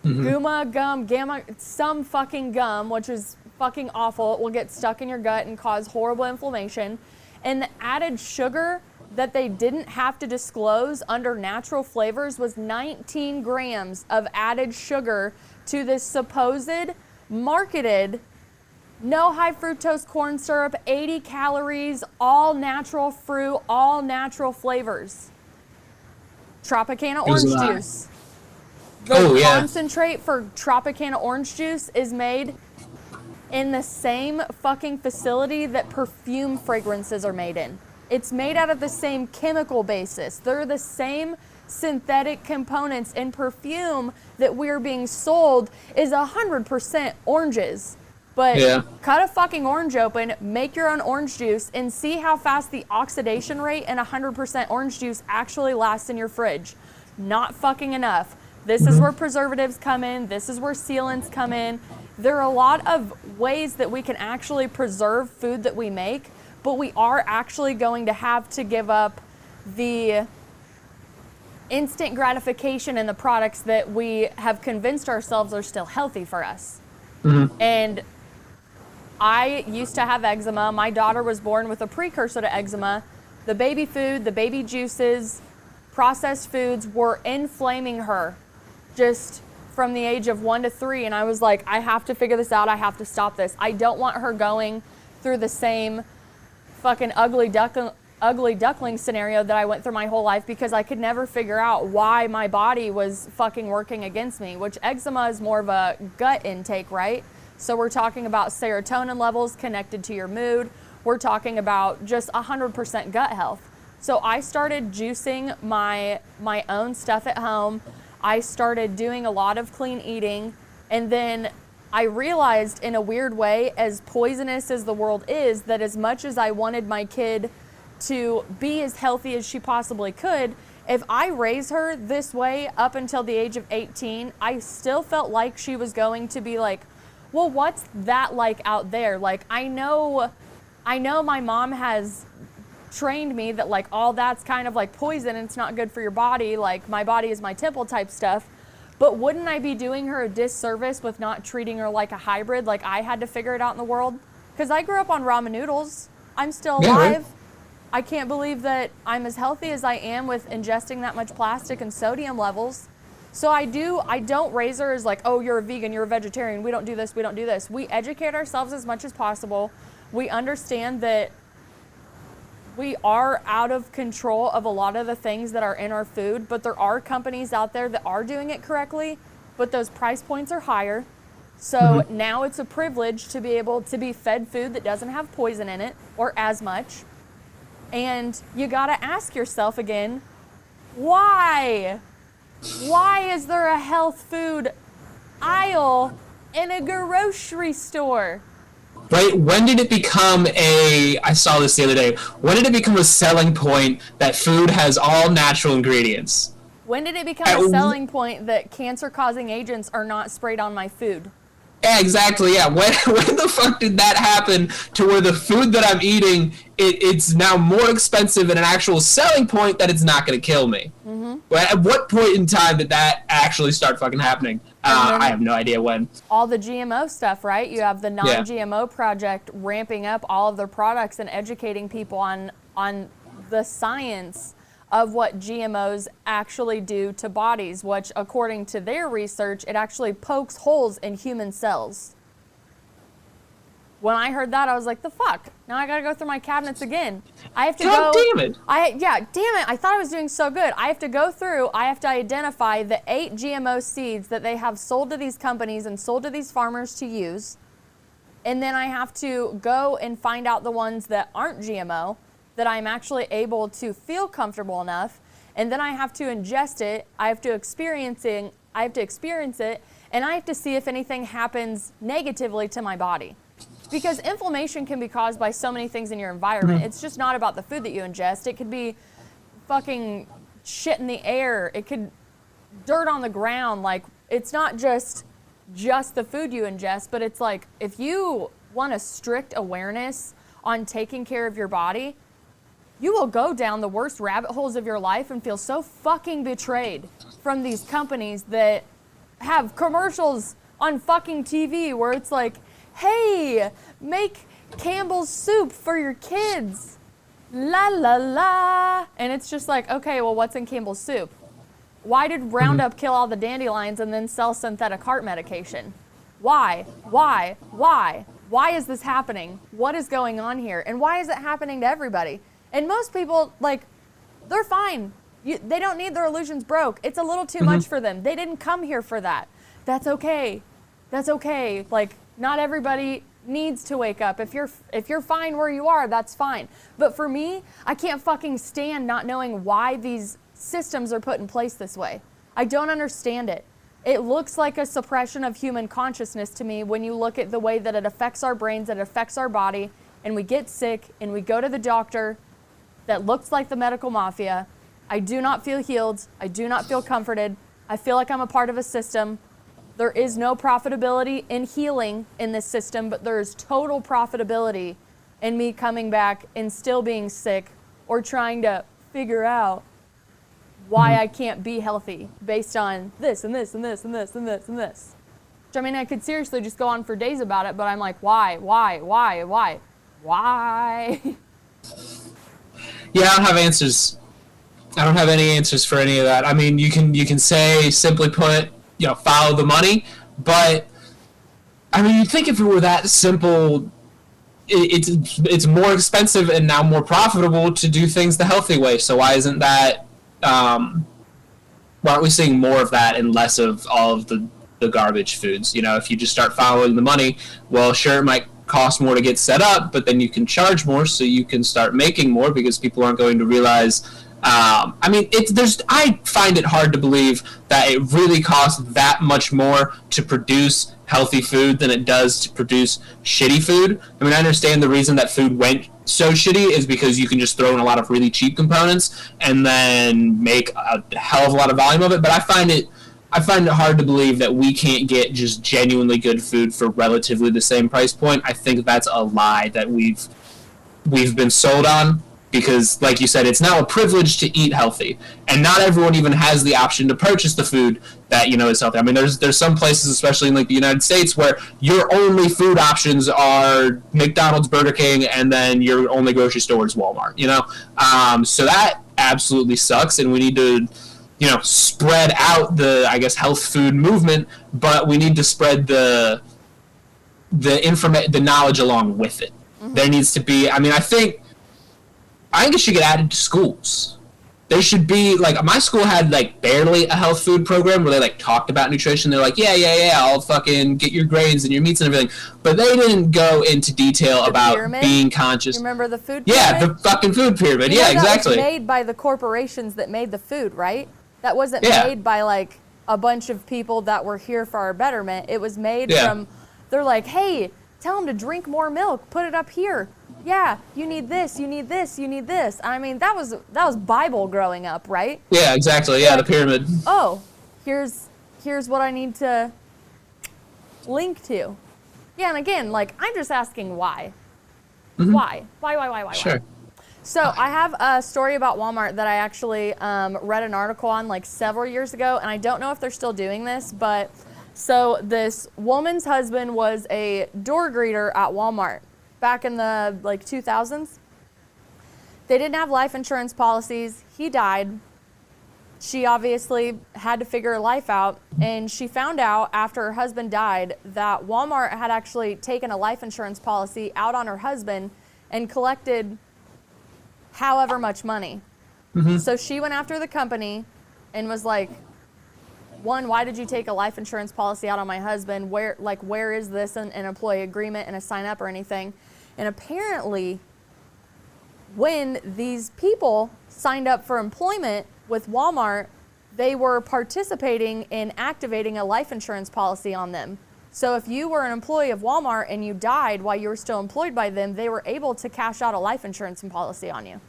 Guma gum, gamma, some fucking gum, which is fucking awful. It will get stuck in your gut and cause horrible inflammation. And the added sugar that they didn't have to disclose under natural flavors was 19 grams of added sugar to this supposed marketed no high fructose corn syrup, 80 calories, all natural fruit, all natural flavors. Tropicana orange juice. The concentrate for Tropicana orange juice is made in the same fucking facility that perfume fragrances are made in. It's made out of the same chemical basis. They're the same synthetic components in perfume that we're being sold is 100% oranges. But cut a fucking orange open, make your own orange juice, and see how fast the oxidation rate in 100% orange juice actually lasts in your fridge. Not fucking enough. This is where preservatives come in. This is where sealants come in. There are a lot of ways that we can actually preserve food that we make, but we are actually going to have to give up the instant gratification in the products that we have convinced ourselves are still healthy for us. And I used to have eczema. My daughter was born with a precursor to eczema. The baby food, the baby juices, processed foods were inflaming her just from the age of 1 to 3. And I was like, I have to figure this out. I have to stop this. I don't want her going through the same fucking ugly duckling scenario that I went through my whole life, because I could never figure out why my body was fucking working against me, which eczema is more of a gut intake, right? So we're talking about serotonin levels connected to your mood. We're talking about just 100% gut health. So I started juicing my own stuff at home. I started doing a lot of clean eating. And then I realized in a weird way, as poisonous as the world is, that as much as I wanted my kid to be as healthy as she possibly could, if I raise her this way up until the age of 18, I still felt like she was going to be like, well, what's that like out there? Like, I know my mom has trained me that like all that's kind of like poison and it's not good for your body. Like, my body is my temple type stuff. But wouldn't I be doing her a disservice with not treating her like a hybrid? Like, I had to figure it out in the world. Because I grew up on ramen noodles. I'm still alive.
Yeah, right.
I can't believe that I'm as healthy as I am with ingesting that much plastic and sodium levels. So I don't raise her as like, oh, you're a vegan, you're a vegetarian, we don't do this, we don't do this. We educate ourselves as much as possible. We understand that we are out of control of a lot of the things that are in our food, but there are companies out there that are doing it correctly, but those price points are higher. So now it's a privilege to be able to be fed food that doesn't have poison in it or as much. And you gotta ask yourself again, why? Why is there a health food aisle in a grocery store?
Right? When did it become I saw this the other day, when did it become a selling point that food has all natural ingredients?
When did it become a selling point that cancer-causing agents are not sprayed on my food?
Yeah, exactly, yeah. When the fuck did that happen to where the food that I'm eating, it's now more expensive and an actual selling point that it's not going to kill me? At what point in time did that actually start fucking happening? I have no idea when.
All the GMO stuff, right? You have the non-GMO project ramping up all of their products and educating people on the science of what GMOs actually do to bodies, which according to their research, it actually pokes holes in human cells. When I heard that, I was like, the fuck? Now I gotta go through my cabinets again. I have to
God damn it.
Yeah, damn it. I thought I was doing so good. I have to go through, I have to identify the 8 GMO seeds that they have sold to these companies and sold to these farmers to use. And then I have to go and find out the ones that aren't GMO, that I'm actually able to feel comfortable enough. And then I have to ingest it. I have to experience it, and I have to see if anything happens negatively to my body. Because inflammation can be caused by so many things in your environment. It's just not about the food that you ingest. It could be fucking shit in the air. It could dirt on the ground. Like, it's not just the food you ingest, but it's like, if you want a strict awareness on taking care of your body, you will go down the worst rabbit holes of your life and feel so fucking betrayed from these companies that have commercials on fucking TV where it's like, hey, make Campbell's soup for your kids. La la la. And it's just like, okay, well, what's in Campbell's soup? Why did Roundup kill all the dandelions and then sell synthetic heart medication? Why? Why? Why? Why is this happening? What is going on here? And why is it happening to everybody? And most people, like, they're fine. They don't need their illusions broke. It's a little too much for them. They didn't come here for that. That's okay. That's okay. Like, not everybody needs to wake up. If you're fine where you are, that's fine. But for me, I can't fucking stand not knowing why these systems are put in place this way. I don't understand it. It looks like a suppression of human consciousness to me when you look at the way that it affects our brains, that it affects our body, and we get sick and we go to the doctor that looks like the medical mafia. I do not feel healed. I do not feel comforted. I feel like I'm a part of a system. There is no profitability in healing in this system, but there is total profitability in me coming back and still being sick or trying to figure out why I can't be healthy based on this and this and this and this and this and this. Which, I mean, I could seriously just go on for days about it, but I'm like, why?
Yeah, I don't have answers. I don't have any answers for any of that. I mean, you can say, simply put, follow the money, but I mean, you'd think if it were that simple, it's more expensive and now more profitable to do things the healthy way. So why isn't that? Why aren't we seeing more of that and less of all of the the garbage foods. You know, if you just start following the money, well, sure, it might cost more to get set up, but then you can charge more, so you can start making more because people aren't going to realize. I mean, I find it hard to believe that it really costs that much more to produce healthy food than it does to produce shitty food. I mean, I understand the reason that food went so shitty is because you can just throw in a lot of really cheap components and then make a hell of a lot of volume of it, but I find it hard to believe that we can't get just genuinely good food for relatively the same price point. I think that's a lie that we've been sold on, because, like you said, it's now a privilege to eat healthy, and not everyone even has the option to purchase the food that, you know, is healthy. I mean, there's some places, especially in like the United States, where your only food options are McDonald's, Burger King, and then your only grocery store is Walmart. You know, so that absolutely sucks, and we need to, you know, spread out the, I guess, health food movement, but we need to spread the knowledge along with it. Mm-hmm. There needs to be, I mean, I think it should get added to schools. There should be, like, my school had, like, barely a health food program where they, like, talked about nutrition. They're like, yeah, I'll fucking get your grains and your meats and everything. But they didn't go into detail about pyramid? Being conscious.
You remember the food pyramid?
Yeah, the fucking food pyramid. Yeah, exactly.
That was made by the corporations that made the food, right? That wasn't made by, like, a bunch of people that were here for our betterment. It was made from, they're like, hey, tell them to drink more milk. Put it up here. Yeah, you need this, you need this, you need this. I mean, that was Bible growing up, right?
Yeah, exactly. Yeah, the pyramid.
Oh, here's what I need to link to. Yeah, and again, like, I'm just asking why. Mm-hmm. Why?
Sure.
So I have a story about Walmart that I actually read an article on like several years ago, and I don't know if they're still doing this, but so this woman's husband was a door greeter at Walmart back in the like 2000s. They didn't have life insurance policies. He died. She obviously had to figure her life out, and she found out after her husband died that Walmart had actually taken a life insurance policy out on her husband and collected however much money. Mm-hmm. So she went after the company and was like, one, why did you take a life insurance policy out on my husband? Where is this an employee agreement and a sign up or anything? And apparently, when these people signed up for employment with Walmart, they were participating in activating a life insurance policy on them. So if you were an employee of Walmart and you died while you were still employed by them, they were able to cash out a life insurance policy on you.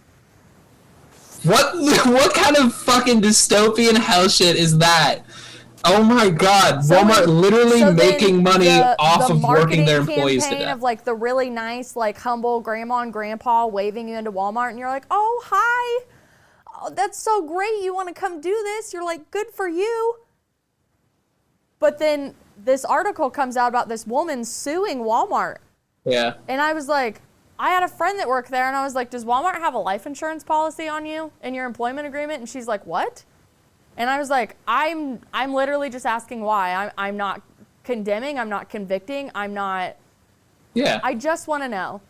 What kind of fucking dystopian hell shit is that? Oh my God, Walmart literally making money off of working their employees to death.
Campaign of like the really nice, like humble grandma and grandpa waving you into Walmart, and you're like, oh, hi, oh, that's so great, you want to come do this? You're like, good for you. But then this article comes out about this woman suing Walmart.
Yeah.
And I was like, I had a friend that worked there, and I was like, does Walmart have a life insurance policy on you in your employment agreement? And she's like, what? And I was like, I'm literally just asking why. I'm not condemning. I'm not convicting. I'm not.
Yeah.
I just want to know.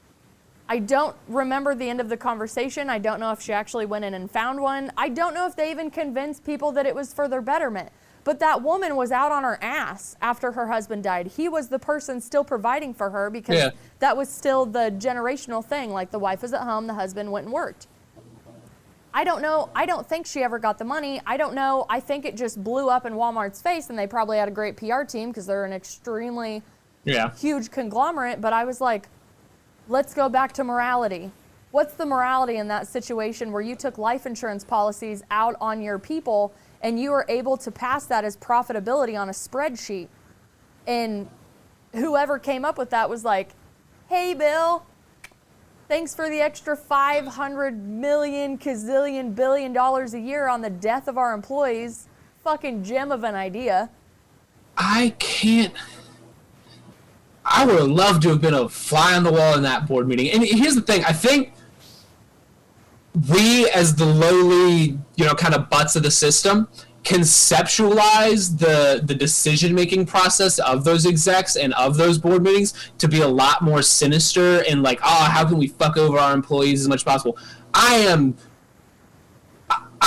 I don't remember the end of the conversation. I don't know if she actually went in and found one. I don't know if they even convinced people that it was for their betterment. But that woman was out on her ass after her husband died. He was the person still providing for her because that was still the generational thing. Like the wife was at home, the husband went and worked. I don't know. I don't think she ever got the money. I don't know. I think it just blew up in Walmart's face, and they probably had a great PR team because they're an extremely huge conglomerate. But I was like, let's go back to morality. What's the morality in that situation where you took life insurance policies out on your people and you were able to pass that as profitability on a spreadsheet? And whoever came up with that was like, hey, Bill, thanks for the extra $500 million, gazillion, billion dollars a year on the death of our employees. Fucking gem of an idea.
I would have loved to have been a fly on the wall in that board meeting. And here's the thing. I think we, as the lowly, kind of butts of the system, conceptualize the decision-making process of those execs and of those board meetings to be a lot more sinister and like, how can we fuck over our employees as much as possible? I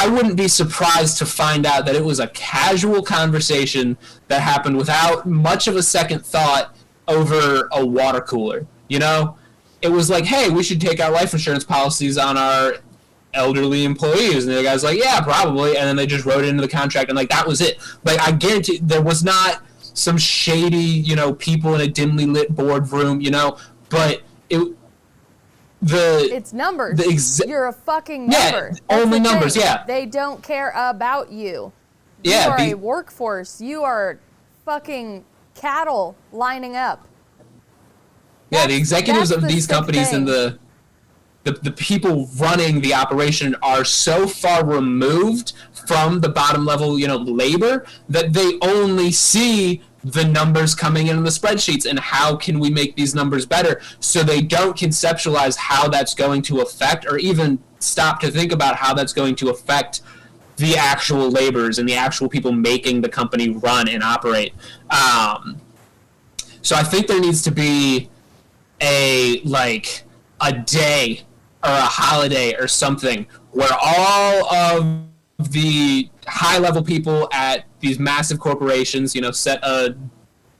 I wouldn't be surprised to find out that it was a casual conversation that happened without much of a second thought over a water cooler. You know, it was like, hey, we should take out life insurance policies on our elderly employees, and the guy's like, yeah, probably, and then they just wrote it into the contract, and like that was it. Like, I guarantee there was not some shady, you know, people in a dimly lit boardroom, you know, but
it's numbers. You're a fucking number.
Yeah, only numbers. Yeah,
they don't care about you.
Yeah,
you are a workforce. You are fucking cattle lining up.
Yeah, the executives of these companies and the people running the operation are so far removed from the bottom level, you know, labor, that they only see the numbers coming in the spreadsheets and how can we make these numbers better. So they don't conceptualize how that's going to affect, or even stop to think about how that's going to affect the actual laborers and the actual people making the company run and operate. So I think there needs to be a day or a holiday or something where all of the high level people at these massive corporations, you know, set a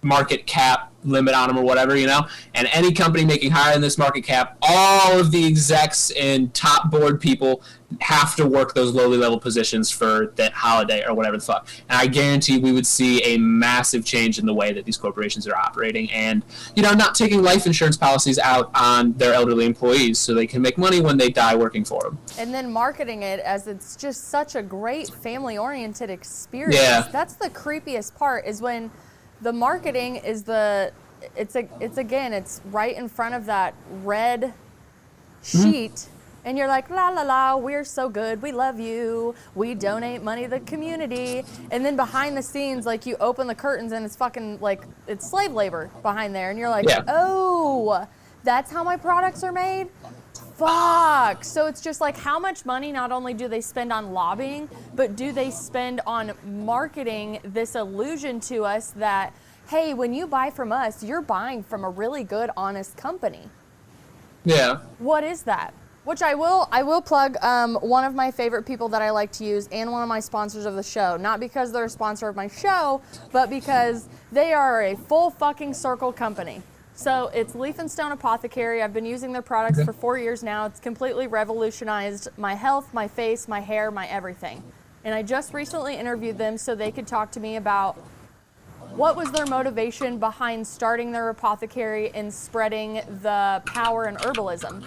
market cap limit on them or whatever, you know, and any company making higher than this market cap, all of the execs and top board people have to work those lowly level positions for that holiday or whatever the fuck. And I guarantee we would see a massive change in the way that these corporations are operating, and, you know, not taking life insurance policies out on their elderly employees so they can make money when they die working for them. And
then marketing it as it's just such a great family-oriented experience.
Yeah.
That's the creepiest part, is when the marketing is it's right in front of that red sheet, and you're like, la la la, we're so good, we love you, we donate money to the community, and then behind the scenes, like, you open the curtains and it's fucking like it's slave labor behind there, and you're like, oh, that's how my products are made? Fuck. So it's just like, how much money not only do they spend on lobbying, but do they spend on marketing this illusion to us that, hey, when you buy from us, you're buying from a really good, honest company.
Yeah.
What is that? Which I will plug one of my favorite people that I like to use, and one of my sponsors of the show. Not because they're a sponsor of my show, but because they are a full fucking circle company. So it's Leaf and Stone Apothecary. I've been using their products for 4 years now. It's completely revolutionized my health, my face, my hair, my everything. And I just recently interviewed them so they could talk to me about what was their motivation behind starting their apothecary and spreading the power in herbalism.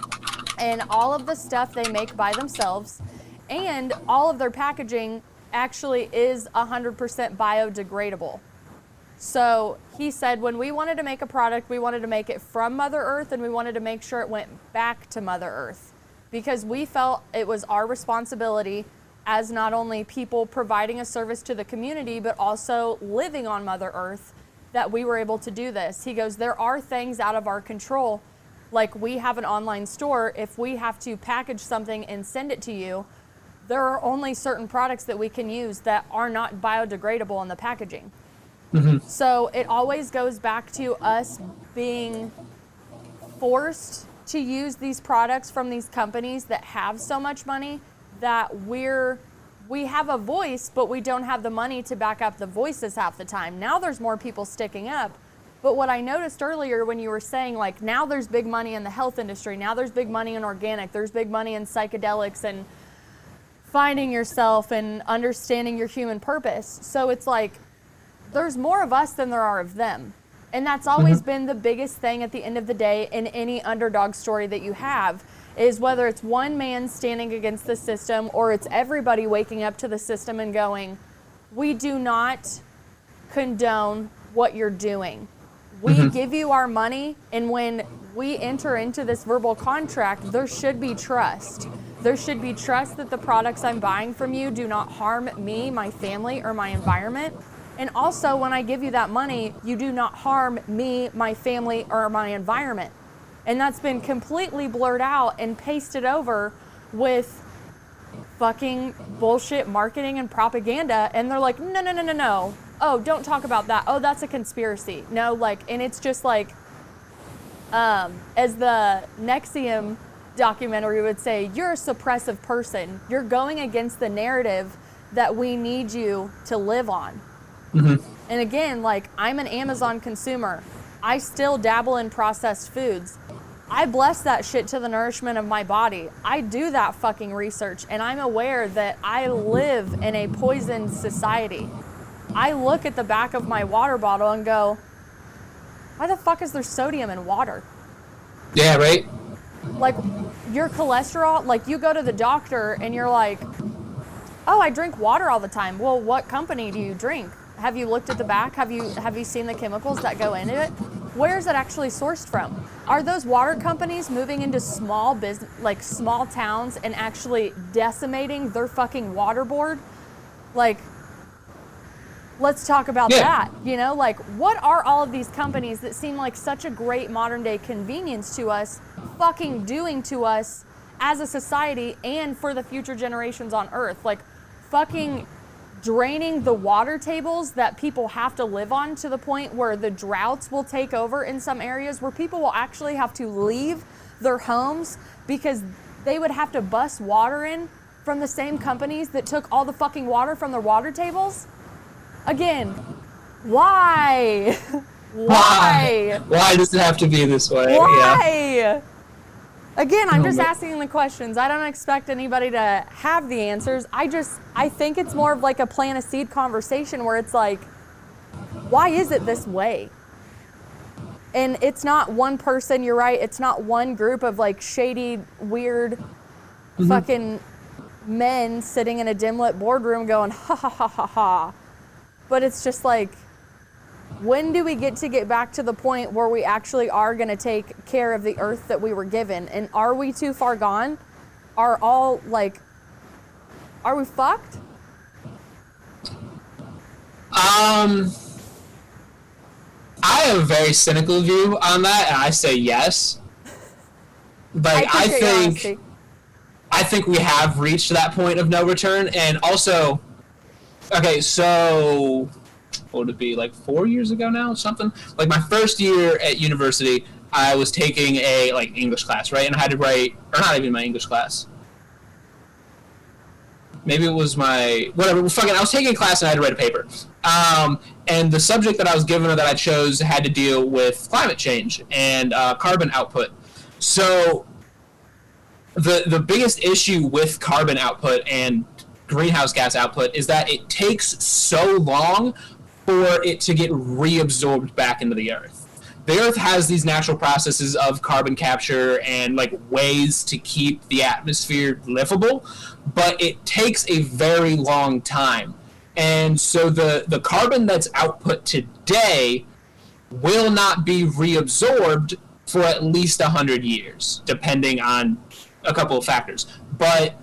And all of the stuff they make by themselves, and all of their packaging actually is 100% biodegradable. So he said, when we wanted to make a product, we wanted to make it from Mother Earth, and we wanted to make sure it went back to Mother Earth, because we felt it was our responsibility as not only people providing a service to the community, but also living on Mother Earth, that we were able to do this. He goes, there are things out of our control. Like, we have an online store. If we have to package something and send it to you, there are only certain products that we can use that are not biodegradable in the packaging. Mm-hmm. So it always goes back to us being forced to use these products from these companies that have so much money, that we have a voice, but we don't have the money to back up the voices half the time. Now there's more people sticking up. But what I noticed earlier when you were saying, like, now there's big money in the health industry, now there's big money in organic, there's big money in psychedelics and finding yourself and understanding your human purpose. So it's like, there's more of us than there are of them. And that's always been the biggest thing at the end of the day in any underdog story that you have, is whether it's one man standing against the system or it's everybody waking up to the system and going, we do not condone what you're doing. We give you our money, and when we enter into this verbal contract, there should be trust. There should be trust that the products I'm buying from you do not harm me, my family, or my environment. And also, when I give you that money, you do not harm me, my family, or my environment. And that's been completely blurred out and pasted over with fucking bullshit marketing and propaganda. And they're like, no. Oh, don't talk about that. Oh, that's a conspiracy. No, like, and it's just like, as the Nexium documentary would say, you're a suppressive person. You're going against the narrative that we need you to live on.
Mm-hmm.
And again, like, I'm an Amazon consumer. I still dabble in processed foods. I bless that shit to the nourishment of my body. I do that fucking research, and I'm aware that I live in a poisoned society. I look at the back of my water bottle and go, why the fuck is there sodium in water?
Yeah, right?
Like, your cholesterol, like, you go to the doctor and you're like, oh, I drink water all the time. Well, what company do you drink? Have you looked at the back? Have you seen the chemicals that go into it? Where is it actually sourced from? Are those water companies moving into small business, like small towns, and actually decimating their fucking water board? Like, let's talk about that. You know, like, what are all of these companies that seem like such a great modern day convenience to us fucking doing to us as a society and for the future generations on Earth? Like, fucking draining the water tables that people have to live on, to the point where the droughts will take over in some areas, where people will actually have to leave their homes because they would have to bus water in from the same companies that took all the fucking water from their water tables. Again, why? Why?
Why does it have to be this way?
Why?
Yeah.
Again, I'm just asking the questions. I don't expect anybody to have the answers. I think it's more of like a plant a seed conversation where it's like, why is it this way? And it's not one person, you're right, it's not one group of like shady, weird, fucking men sitting in a dim lit boardroom going, ha ha ha ha ha. But it's just like, when do we get back to the point where we actually are going to take care of the earth that we were given? And are we too far gone? Are we fucked?
I have a very cynical view on that, and I say yes. Like, I think we have reached that point of no return. And also, okay, so what would it be, like 4 years ago now, something? Like, my first year at university, I was taking a like English class, right? And I had to write, or not even my English class. Maybe it was my, whatever, fucking, I was taking a class and I had to write a paper. And the subject that I was given or that I chose had to deal with climate change and carbon output. So the biggest issue with carbon output and greenhouse gas output is that it takes so long for it to get reabsorbed back into the earth. The earth has these natural processes of carbon capture and like ways to keep the atmosphere livable, but it takes a very long time. And so the carbon that's output today will not be reabsorbed for at least 100 years, depending on a couple of factors. But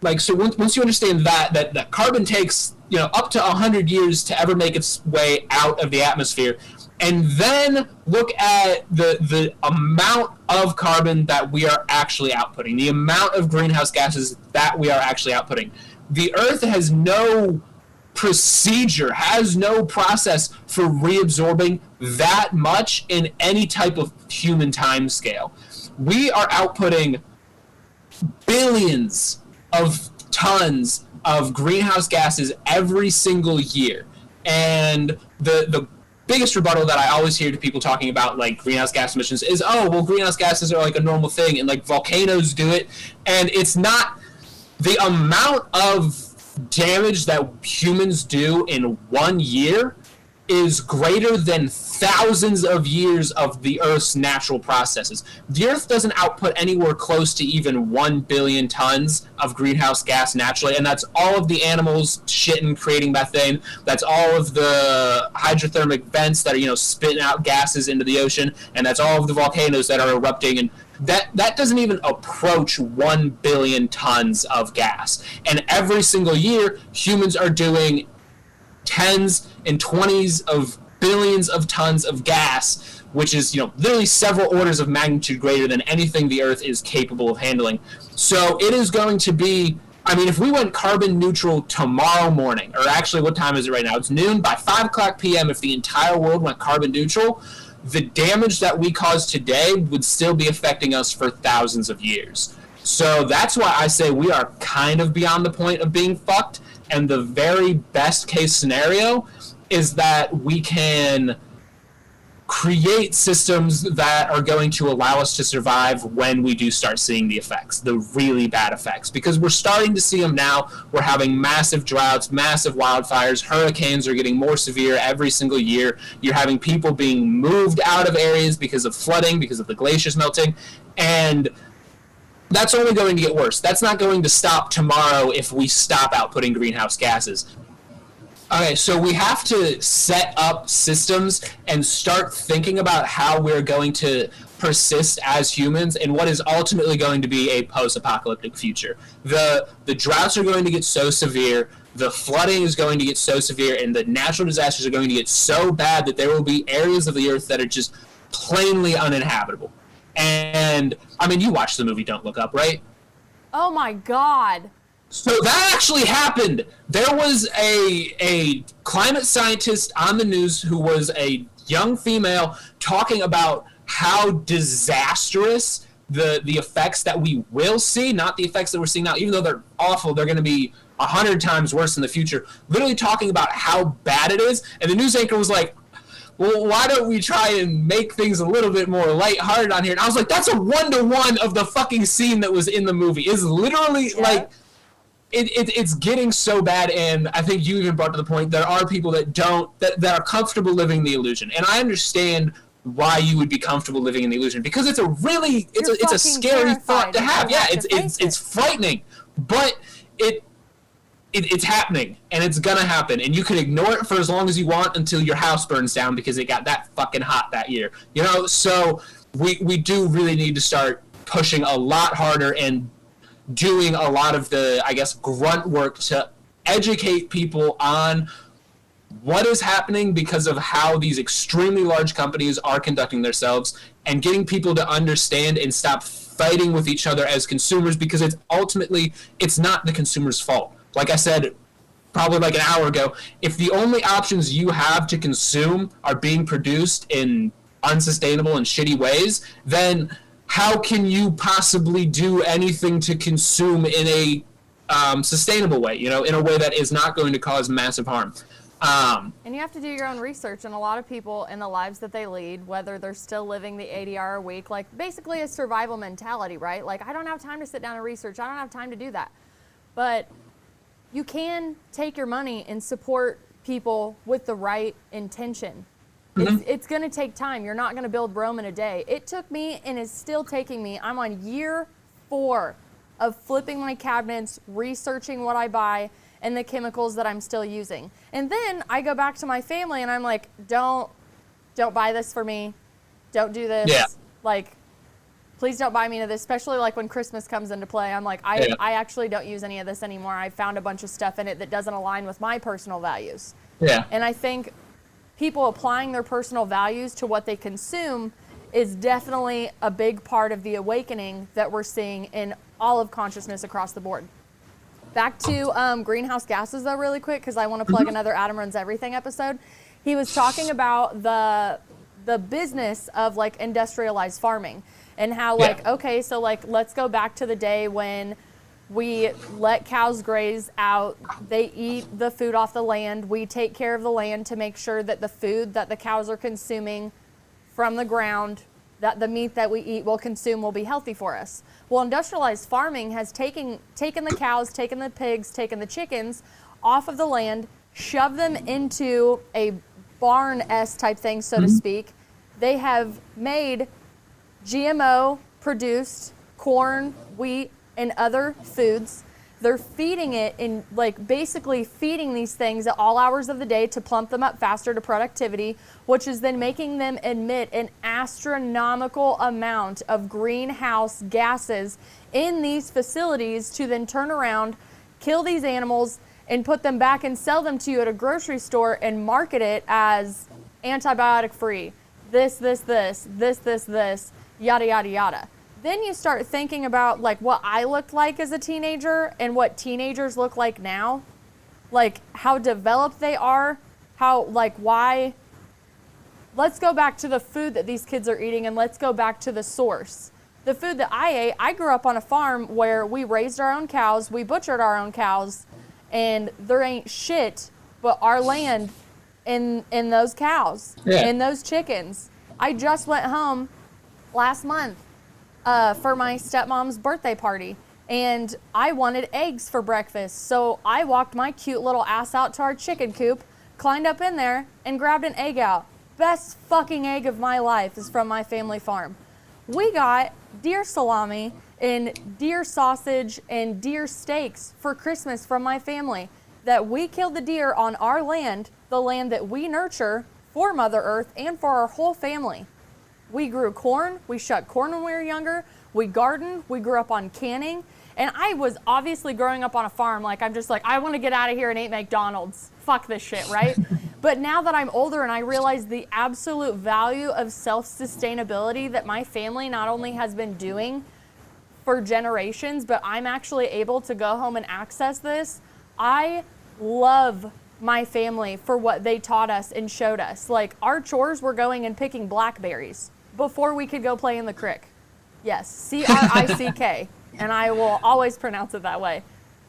once you understand that carbon takes, you know, up to 100 years to ever make its way out of the atmosphere, and then look at the amount of carbon that we are actually outputting, the amount of greenhouse gases that we are actually outputting. The Earth has no procedure, has no process for reabsorbing that much in any type of human time scale. We are outputting billions of tons of greenhouse gases every single year. And the biggest rebuttal that I always hear to people talking about like greenhouse gas emissions is, oh, well, greenhouse gases are like a normal thing and like volcanoes do it. And it's not. The amount of damage that humans do in 1 year is greater than thousands of years of the Earth's natural processes. The Earth doesn't output anywhere close to even 1 billion tons of greenhouse gas naturally, and that's all of the animals shitting, creating methane. That's all of the hydrothermic vents that are, you know, spitting out gases into the ocean, and that's all of the volcanoes that are erupting. And that doesn't even approach 1 billion tons of gas. And every single year, humans are doing tens and 20s of billions of tons of gas, which is, you know, literally several orders of magnitude greater than anything the Earth is capable of handling. So it is going to be, I mean, if we went carbon neutral tomorrow morning, or actually, what time is it right now? It's noon. By 5 o'clock p.m., if the entire world went carbon neutral, the damage that we cause today would still be affecting us for thousands of years. So that's why I say we are kind of beyond the point of being fucked, and the very best case scenario is that we can create systems that are going to allow us to survive when we do start seeing the effects, the really bad effects, because we're starting to see them now. We're having massive droughts, massive wildfires, hurricanes are getting more severe every single year. You're having people being moved out of areas because of flooding, because of the glaciers melting, and that's only going to get worse. That's not going to stop tomorrow if we stop outputting greenhouse gases. Okay, so we have to set up systems and start thinking about how we're going to persist as humans in what is ultimately going to be a post-apocalyptic future. The droughts are going to get so severe, the flooding is going to get so severe, and the natural disasters are going to get so bad that there will be areas of the earth that are just plainly uninhabitable. And, I mean, you watched the movie Don't Look Up, right?
Oh my God.
So that actually happened. There was a climate scientist on the news who was a young female talking about how disastrous the effects that we will see, not the effects that we're seeing now, even though they're awful, they're going to be 100 times worse in the future, literally talking about how bad it is. And the news anchor was like, well, why don't we try and make things a little bit more lighthearted on here? And I was like, that's a 1-to-1 of the fucking scene that was in the movie. It's literally like... It's getting so bad, and I think you even brought to the point there are people that are comfortable living the illusion, and I understand why you would be comfortable living in the illusion, because it's a scary thought to have. Yeah, it's frightening, but it's happening, and it's gonna happen, and you can ignore it for as long as you want until your house burns down because it got that fucking hot that year. You know, so we do really need to start pushing a lot harder and doing a lot of the, I guess, grunt work to educate people on what is happening because of how these extremely large companies are conducting themselves, and getting people to understand and stop fighting with each other as consumers, because it's not the consumer's fault. Like I said probably like an hour ago, if the only options you have to consume are being produced in unsustainable and shitty ways, then how can you possibly do anything to consume in a sustainable way, you know, in a way that is not going to cause massive harm?
And you have to do your own research, and a lot of people in the lives that they lead, whether they're still living the 80-hour week, like basically a survival mentality, right? Like, I don't have time to sit down and research. I don't have time to do that. But you can take your money and support people with the right intention. It's going to take time. You're not going to build Rome in a day. It took me, and is still taking me, I'm on year 4 of flipping my cabinets, researching what I buy, and the chemicals that I'm still using. And then I go back to my family, and I'm like, don't buy this for me. Don't do this.
Yeah.
Like, please don't buy me into this, especially like when Christmas comes into play. I'm like, I actually don't use any of this anymore. I found a bunch of stuff in it that doesn't align with my personal values.
Yeah.
And I think people applying their personal values to what they consume is definitely a big part of the awakening that we're seeing in all of consciousness across the board. Back to greenhouse gases, though, really quick, because I want to plug another Adam Runs Everything episode. He was talking about the business of, like, industrialized farming, and how, like, okay, so, like, let's go back to the day when we let cows graze out, they eat the food off the land, we take care of the land to make sure that the food that the cows are consuming from the ground, that the meat that we eat will consume, will be healthy for us. Well, industrialized farming has taken the cows, taken the pigs, taken the chickens off of the land, shoved them into a barn-esque type thing, so to speak. They have made GMO-produced corn, wheat, and other foods. They're feeding it in, like, basically feeding these things at all hours of the day to plump them up faster to productivity, which is then making them emit an astronomical amount of greenhouse gases in these facilities, to then turn around, kill these animals, and put them back and sell them to you at a grocery store and market it as antibiotic free. This, yada, yada, yada. Then you start thinking about, like, what I looked like as a teenager and what teenagers look like now, like how developed they are, how, like, why let's go back to the food that these kids are eating, and let's go back to the source. The food that I ate, I grew up on a farm where we raised our own cows, we butchered our own cows, and there ain't shit but our land in those cows, in those chickens. I just went home last month for my stepmom's birthday party, and I wanted eggs for breakfast. So I walked my cute little ass out to our chicken coop, climbed up in there, and grabbed an egg out. Best fucking egg of my life is from my family farm. We got deer salami and deer sausage and deer steaks for Christmas from my family. That we killed the deer on our land, the land that we nurture for Mother Earth and for our whole family. We grew corn, we shut corn when we were younger, we gardened, we grew up on canning, and I was obviously growing up on a farm, like I'm just like, I want to get out of here and eat McDonald's. Fuck this shit, right? But now that I'm older and I realize the absolute value of self-sustainability that my family not only has been doing for generations, but I'm actually able to go home and access this, I love my family for what they taught us and showed us. Like, our chores were going and picking blackberries before we could go play in the crick. Yes, C-R-I-C-K, and I will always pronounce it that way.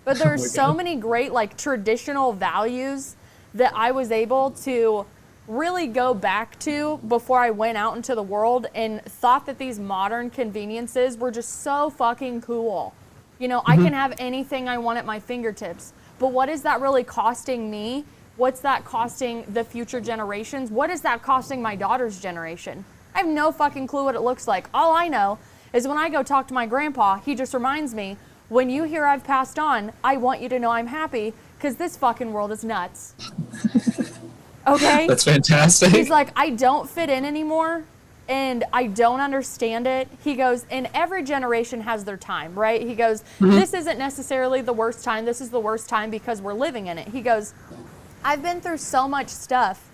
But there's so many great, like, traditional values that I was able to really go back to before I went out into the world and thought that these modern conveniences were just so fucking cool. You know, I can have anything I want at my fingertips. But what is that really costing me? What's that costing the future generations? What is that costing my daughter's generation? I have no fucking clue what it looks like. All I know is when I go talk to my grandpa, he just reminds me, when you hear I've passed on, I want you to know I'm happy because this fucking world is nuts. Okay?
That's fantastic.
He's like, I don't fit in anymore and I don't understand it. He goes, and every generation has their time, right? He goes, this isn't necessarily the worst time. This is the worst time because we're living in it. He goes, I've been through so much stuff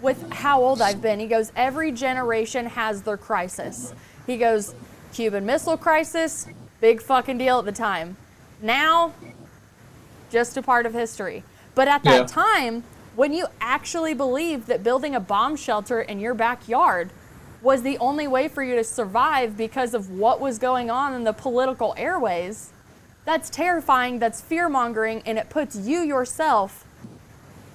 with how old I've been. He goes, every generation has their crisis. He goes, Cuban Missile Crisis, big fucking deal at the time. Now, just a part of history. But at that time, when you actually believed that building a bomb shelter in your backyard was the only way for you to survive because of what was going on in the political airways, that's terrifying, that's fear-mongering, and it puts you yourself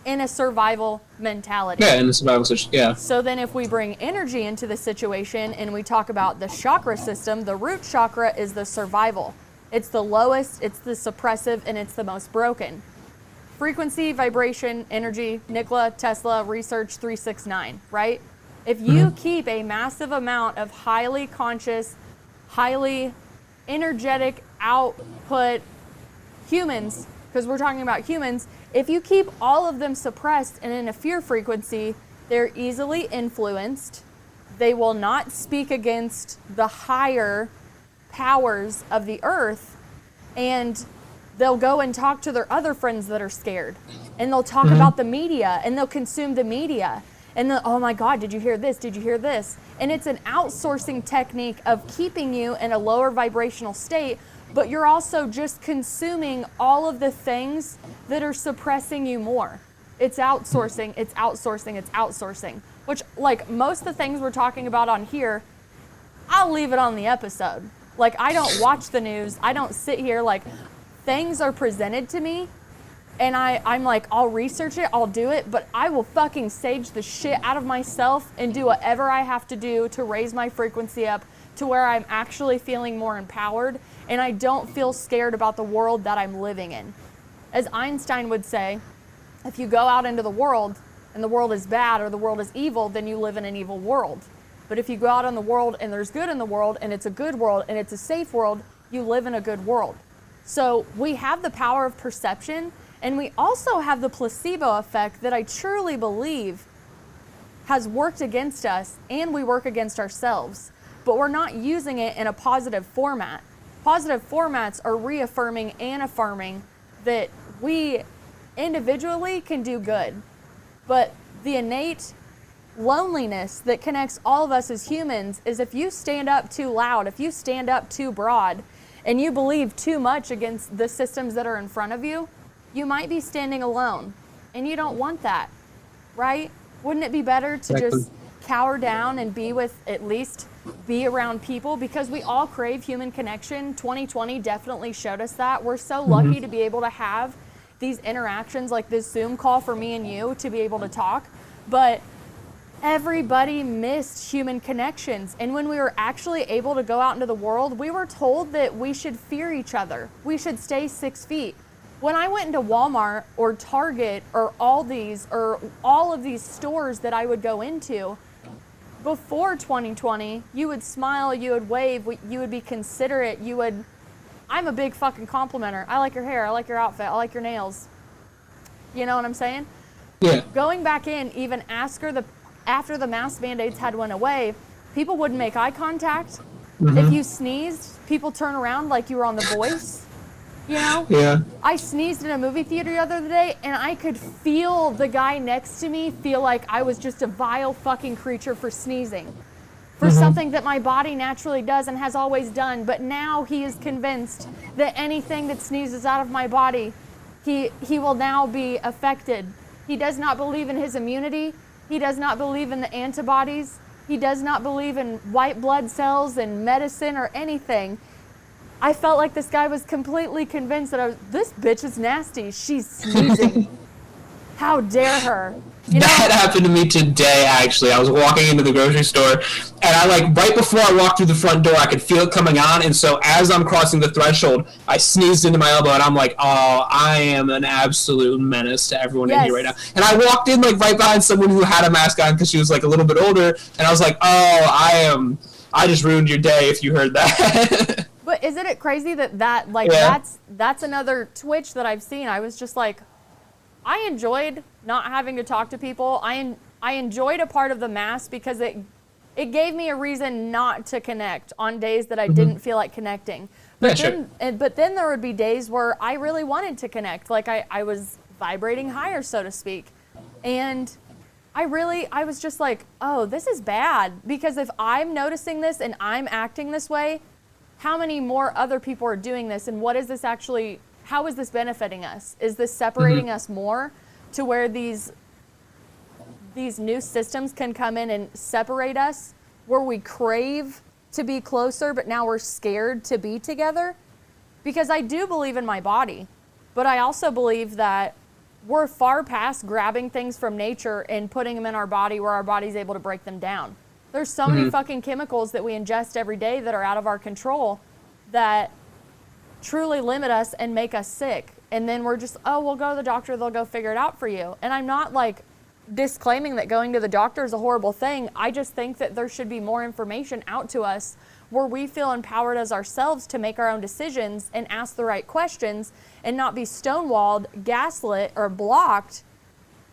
in a survival mentality.
Yeah, in the survival situation, yeah.
So then if we bring energy into the situation and we talk about the chakra system, the root chakra is the survival. It's the lowest, it's the suppressive, and it's the most broken. Frequency, vibration, energy, Nikola Tesla, Research 369, right? If you keep a massive amount of highly conscious, highly energetic output humans, because we're talking about humans, if you keep all of them suppressed and in a fear frequency, they're easily influenced. They will not speak against the higher powers of the earth, and they'll go and talk to their other friends that are scared, and they'll talk about the media, and they'll consume the media, and they'll, oh my God, did you hear this? Did you hear this? And it's an outsourcing technique of keeping you in a lower vibrational state, but you're also just consuming all of the things that are suppressing you more. It's outsourcing, it's outsourcing, it's outsourcing, which, like, most of the things we're talking about on here, I'll leave it on the episode. Like, I don't watch the news, I don't sit here, like, things are presented to me, and I'm like, I'll research it, I'll do it, but I will fucking sage the shit out of myself and do whatever I have to do to raise my frequency up to where I'm actually feeling more empowered, and I don't feel scared about the world that I'm living in. As Einstein would say, if you go out into the world and the world is bad or the world is evil, then you live in an evil world. But if you go out in the world and there's good in the world and it's a good world and it's a safe world, you live in a good world. So we have the power of perception, and we also have the placebo effect that I truly believe has worked against us, and we work against ourselves, but we're not using it in a positive format. Positive formats are reaffirming and affirming that we individually can do good, but the innate loneliness that connects all of us as humans is if you stand up too loud, if you stand up too broad, and you believe too much against the systems that are in front of you, you might be standing alone, and you don't want that, right? Wouldn't it be better to just cower down and at least be around people, because we all crave human connection. 2020 definitely showed us that. We're so lucky to be able to have these interactions like this Zoom call for me and you to be able to talk. But everybody missed human connections. And when we were actually able to go out into the world, we were told that we should fear each other. We should stay 6 feet. When I went into Walmart or Target or Aldi's or all of these stores that I would go into, before 2020, you would smile, you would wave, you would be considerate, I'm a big fucking complimenter. I like your hair, I like your outfit, I like your nails. You know what I'm saying?
Yeah.
Going back in, even after the mask mandates had went away, people wouldn't make eye contact. If you sneezed, people turn around like you were on The Voice. You know?
Yeah.
I sneezed in a movie theater the other day, and I could feel the guy next to me feel like I was just a vile fucking creature for sneezing. For something that my body naturally does and has always done. But now he is convinced that anything that sneezes out of my body, he will now be affected. He does not believe in his immunity. He does not believe in the antibodies. He does not believe in white blood cells and medicine or anything. I felt like this guy was completely convinced that this bitch is nasty. She's sneezing. How dare her?
That happened to me today, actually. I was walking into the grocery store, and right before I walked through the front door, I could feel it coming on, and so as I'm crossing the threshold, I sneezed into my elbow, and I'm like, oh, I am an absolute menace to everyone in here right now. And I walked in, right behind someone who had a mask on because she was, a little bit older, and I was like, oh, I just ruined your day if you heard that.
But isn't it crazy that that's another twitch that I've seen? I was just like, I enjoyed not having to talk to people. I enjoyed a part of the mask because it gave me a reason not to connect on days that I didn't feel like connecting. But then there would be days where I really wanted to connect, like I was vibrating higher, so to speak. And I was just like, oh, this is bad, because if I'm noticing this and I'm acting this way, how many more other people are doing this, and how is this benefiting us? Is this separating us more to where these new systems can come in and separate us, where we crave to be closer, but now we're scared to be together? Because I do believe in my body, but I also believe that we're far past grabbing things from nature and putting them in our body where our body's able to break them down. There's so many fucking chemicals that we ingest every day that are out of our control that truly limit us and make us sick. And then we're just, oh, we'll go to the doctor, they'll go figure it out for you. And I'm not disclaiming that going to the doctor is a horrible thing. I just think that there should be more information out to us where we feel empowered as ourselves to make our own decisions and ask the right questions and not be stonewalled, gaslit, or blocked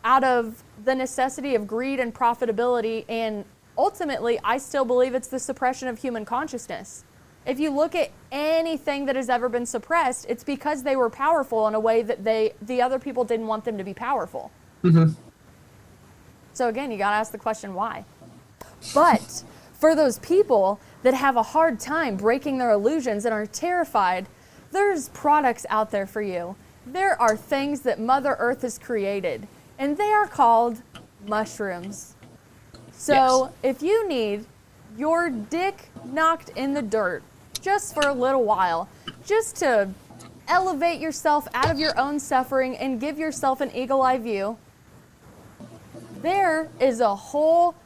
out of the necessity of greed and profitability. And ultimately, I still believe it's the suppression of human consciousness. If you look at anything that has ever been suppressed, it's because they were powerful in a way that the other people didn't want them to be powerful. So again, you gotta ask the question, why? But for those people that have a hard time breaking their illusions and are terrified, there's products out there for you. There are things that Mother Earth has created, and they are called mushrooms. So if you need your dick knocked in the dirt just for a little while, just to elevate yourself out of your own suffering and give yourself an eagle-eye view, there is a whole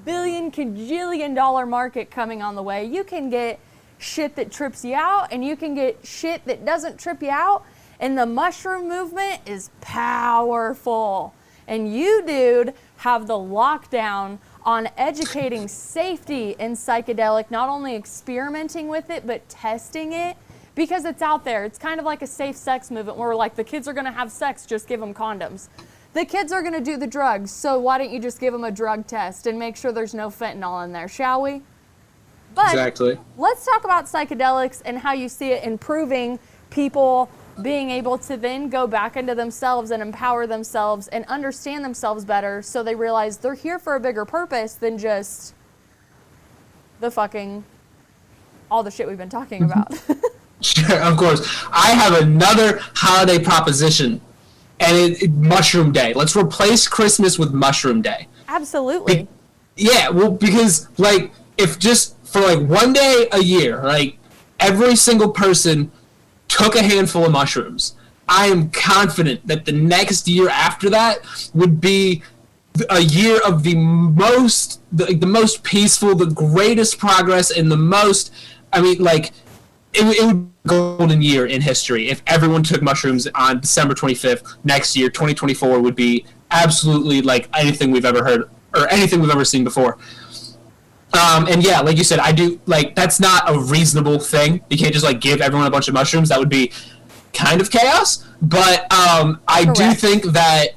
billion cajillion dollar market coming on the way. You can get shit that trips you out, and you can get shit that doesn't trip you out, and the mushroom movement is powerful. And you, dude, have the lockdown on educating safety in psychedelic, not only experimenting with it, but testing it, because it's out there. It's kind of like a safe sex movement where we're like, the kids are gonna have sex, just give them condoms. The kids are gonna do the drugs, so why don't you just give them a drug test and make sure there's no fentanyl in there, shall we? But
exactly.
Let's talk about psychedelics and how you see it improving people being able to then go back into themselves and empower themselves and understand themselves better, so they realize they're here for a bigger purpose than just all the shit we've been talking about.
Sure, of course. I have another holiday proposition, and Mushroom Day. Let's replace Christmas with Mushroom Day.
Absolutely.
Yeah, well, because like if just for like one day a year, like every single person took a handful of mushrooms, I am confident that the next year after that would be a year of the most peaceful, the greatest progress, and the most, I mean, like, it would be a golden year in history if everyone took mushrooms on December 25th. Next year, 2024, would be absolutely like anything we've ever heard or anything we've ever seen before. And yeah, like you said, I do, like, that's not a reasonable thing. You can't just, like, give everyone a bunch of mushrooms. That would be kind of chaos. But I do think that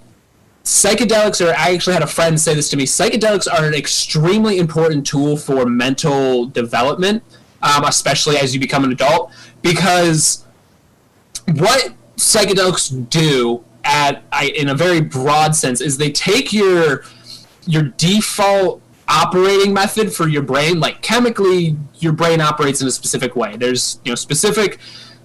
psychedelics are, I actually had a friend say this to me, psychedelics are an extremely important tool for mental development, especially as you become an adult, because what psychedelics do in a very broad sense is they take your default operating method for your brain. Like, chemically, your brain operates in a specific way. There's, specific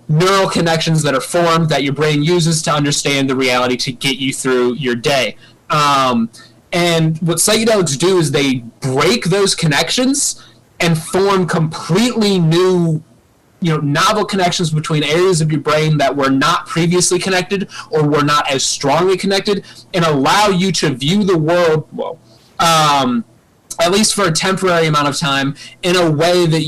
neural connections that are formed that your brain uses to understand the reality to get you through your day. And what psychedelics do is they break those connections and form completely new, novel connections between areas of your brain that were not previously connected or were not as strongly connected, and allow you to view the world, at least for a temporary amount of time, in a way that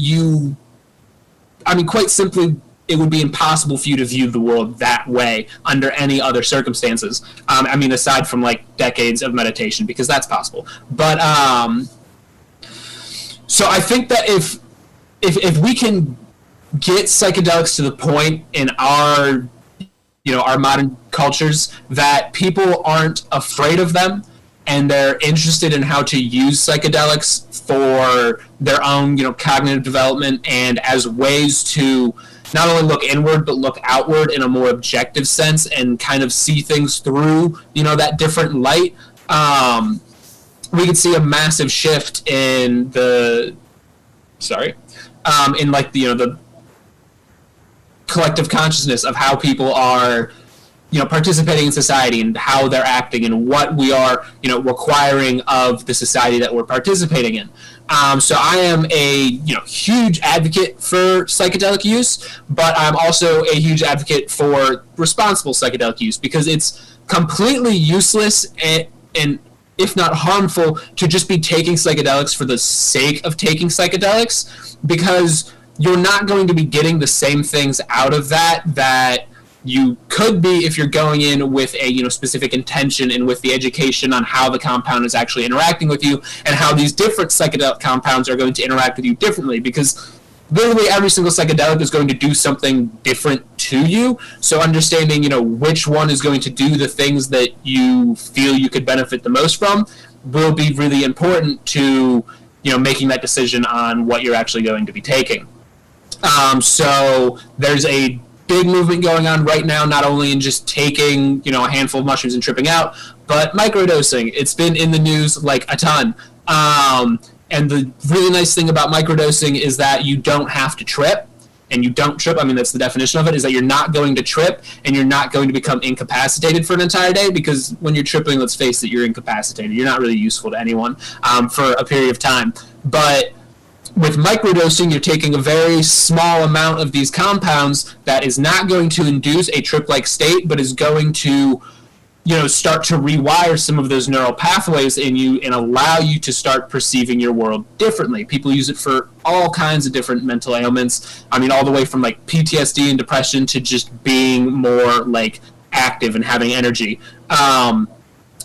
quite simply, it would be impossible for you to view the world that way under any other circumstances. Aside from like decades of meditation, because that's possible. But so I think that if we can get psychedelics to the point in our modern cultures that people aren't afraid of them, and they're interested in how to use psychedelics for their own, cognitive development and as ways to not only look inward but look outward in a more objective sense and kind of see things through, that different light, we could see a massive shift in the collective consciousness of how people are, participating in society and how they're acting and what we are, requiring of the society that we're participating in. So I am a, huge advocate for psychedelic use, but I'm also a huge advocate for responsible psychedelic use, because it's completely useless and if not harmful to just be taking psychedelics for the sake of taking psychedelics, because you're not going to be getting the same things out of that you could be if you're going in with a specific intention and with the education on how the compound is actually interacting with you and how these different psychedelic compounds are going to interact with you differently, because literally every single psychedelic is going to do something different to you. So understanding which one is going to do the things that you feel you could benefit the most from will be really important to making that decision on what you're actually going to be taking. So there's a big movement going on right now, not only in just taking, a handful of mushrooms and tripping out, but microdosing. It's been in the news like a ton. And the really nice thing about microdosing is that you don't have to trip. And you don't trip, that's the definition of it, is that you're not going to trip and you're not going to become incapacitated for an entire day, because when you're tripping, let's face it, you're incapacitated. You're not really useful to anyone for a period of time. But with microdosing, you're taking a very small amount of these compounds that is not going to induce a trip-like state, but is going to, start to rewire some of those neural pathways in you and allow you to start perceiving your world differently. People use it for all kinds of different mental ailments. All the way from like PTSD and depression to just being more like active and having energy.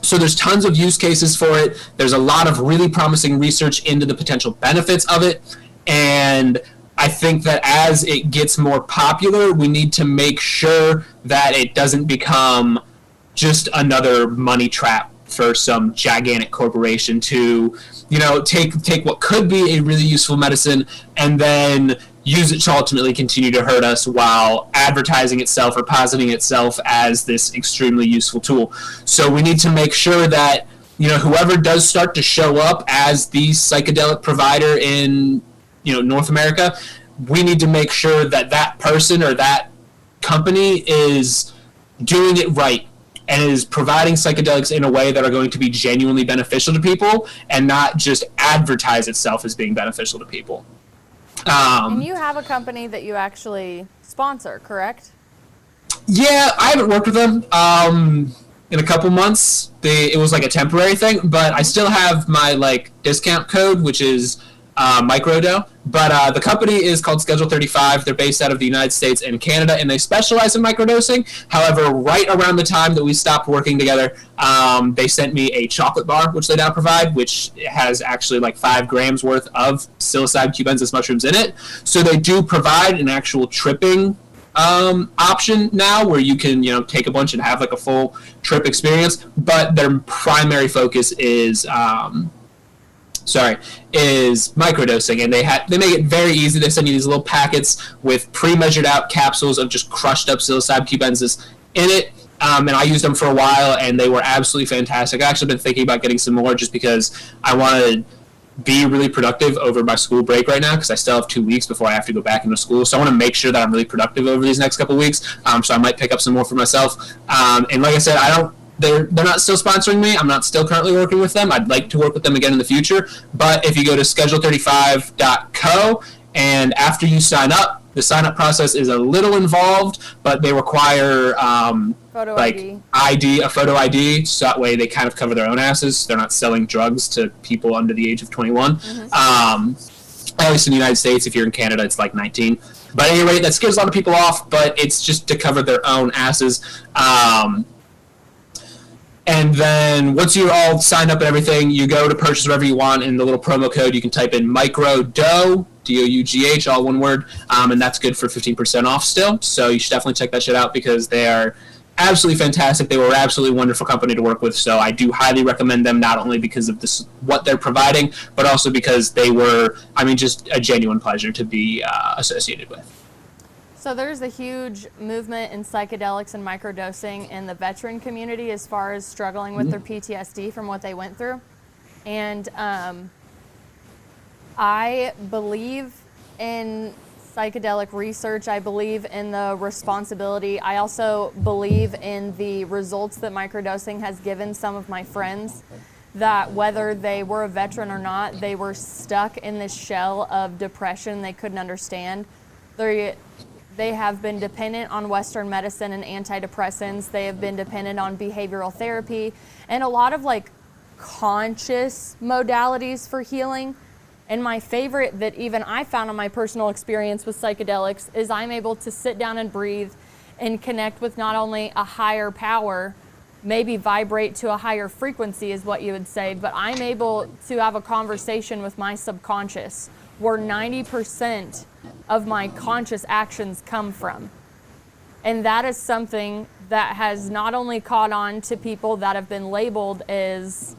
So there's tons of use cases for it. There's a lot of really promising research into the potential benefits of it. And I think that as it gets more popular, we need to make sure that it doesn't become just another money trap for some gigantic corporation to, take what could be a really useful medicine and then use it to ultimately continue to hurt us while advertising itself or positing itself as this extremely useful tool. So we need to make sure that, whoever does start to show up as the psychedelic provider in, North America, we need to make sure that that person or that company is doing it right and is providing psychedelics in a way that are going to be genuinely beneficial to people and not just advertise itself as being beneficial to people.
And you have a company that you actually sponsor, correct?
Yeah, I haven't worked with them in a couple months. It was like a temporary thing, but I still have my like discount code, which is microdo. But the company is called Schedule 35. They're based out of the United States and Canada, and they specialize in microdosing. However, right around the time that we stopped working together, they sent me a chocolate bar, which they now provide, which has actually like 5 grams worth of psilocybin cubensis mushrooms in it. So they do provide an actual tripping option now, where you can take a bunch and have like a full trip experience. But their primary focus is microdosing, and they make it very easy. They send you these little packets with pre-measured out capsules of just crushed up psilocybin cubensis in it. And I used them for a while, and they were absolutely fantastic. I've actually been thinking about getting some more just because I want to be really productive over my school break right now, because I still have 2 weeks before I have to go back into school. So I want to make sure that I'm really productive over these next couple of weeks. So I might pick up some more for myself. And like I said, they're not still sponsoring me. I'm not still currently working with them. I'd like to work with them again in the future. But if you go to schedule35.co, and after you sign up, the sign-up process is a little involved, but they require
Photo
ID, a photo ID, so that way they kind of cover their own asses. They're not selling drugs to people under the age of 21. At least in the United States. If you're in Canada, it's like 19. But at any rate, that scares a lot of people off, but it's just to cover their own asses. And then once you're all signed up and everything, you go to purchase whatever you want. In the little promo code, you can type in microdo, DOUGH, all one word, and that's good for 15% off still. So you should definitely check that shit out, because they are absolutely fantastic. They were an absolutely wonderful company to work with. So I do highly recommend them, not only because of this, what they're providing, but also because they were, just a genuine pleasure to be associated with.
So there's a huge movement in psychedelics and microdosing in the veteran community as far as struggling with their PTSD from what they went through. And I believe in psychedelic research. I believe in the responsibility. I also believe in the results that microdosing has given some of my friends, that whether they were a veteran or not, they were stuck in this shell of depression they couldn't understand. They have been dependent on Western medicine and antidepressants. They have been dependent on behavioral therapy and a lot of like conscious modalities for healing. And my favorite that even I found in my personal experience with psychedelics is I'm able to sit down and breathe and connect with not only a higher power, maybe vibrate to a higher frequency is what you would say, but I'm able to have a conversation with my subconscious where 90% of my conscious actions come from. And that is something that has not only caught on to people that have been labeled as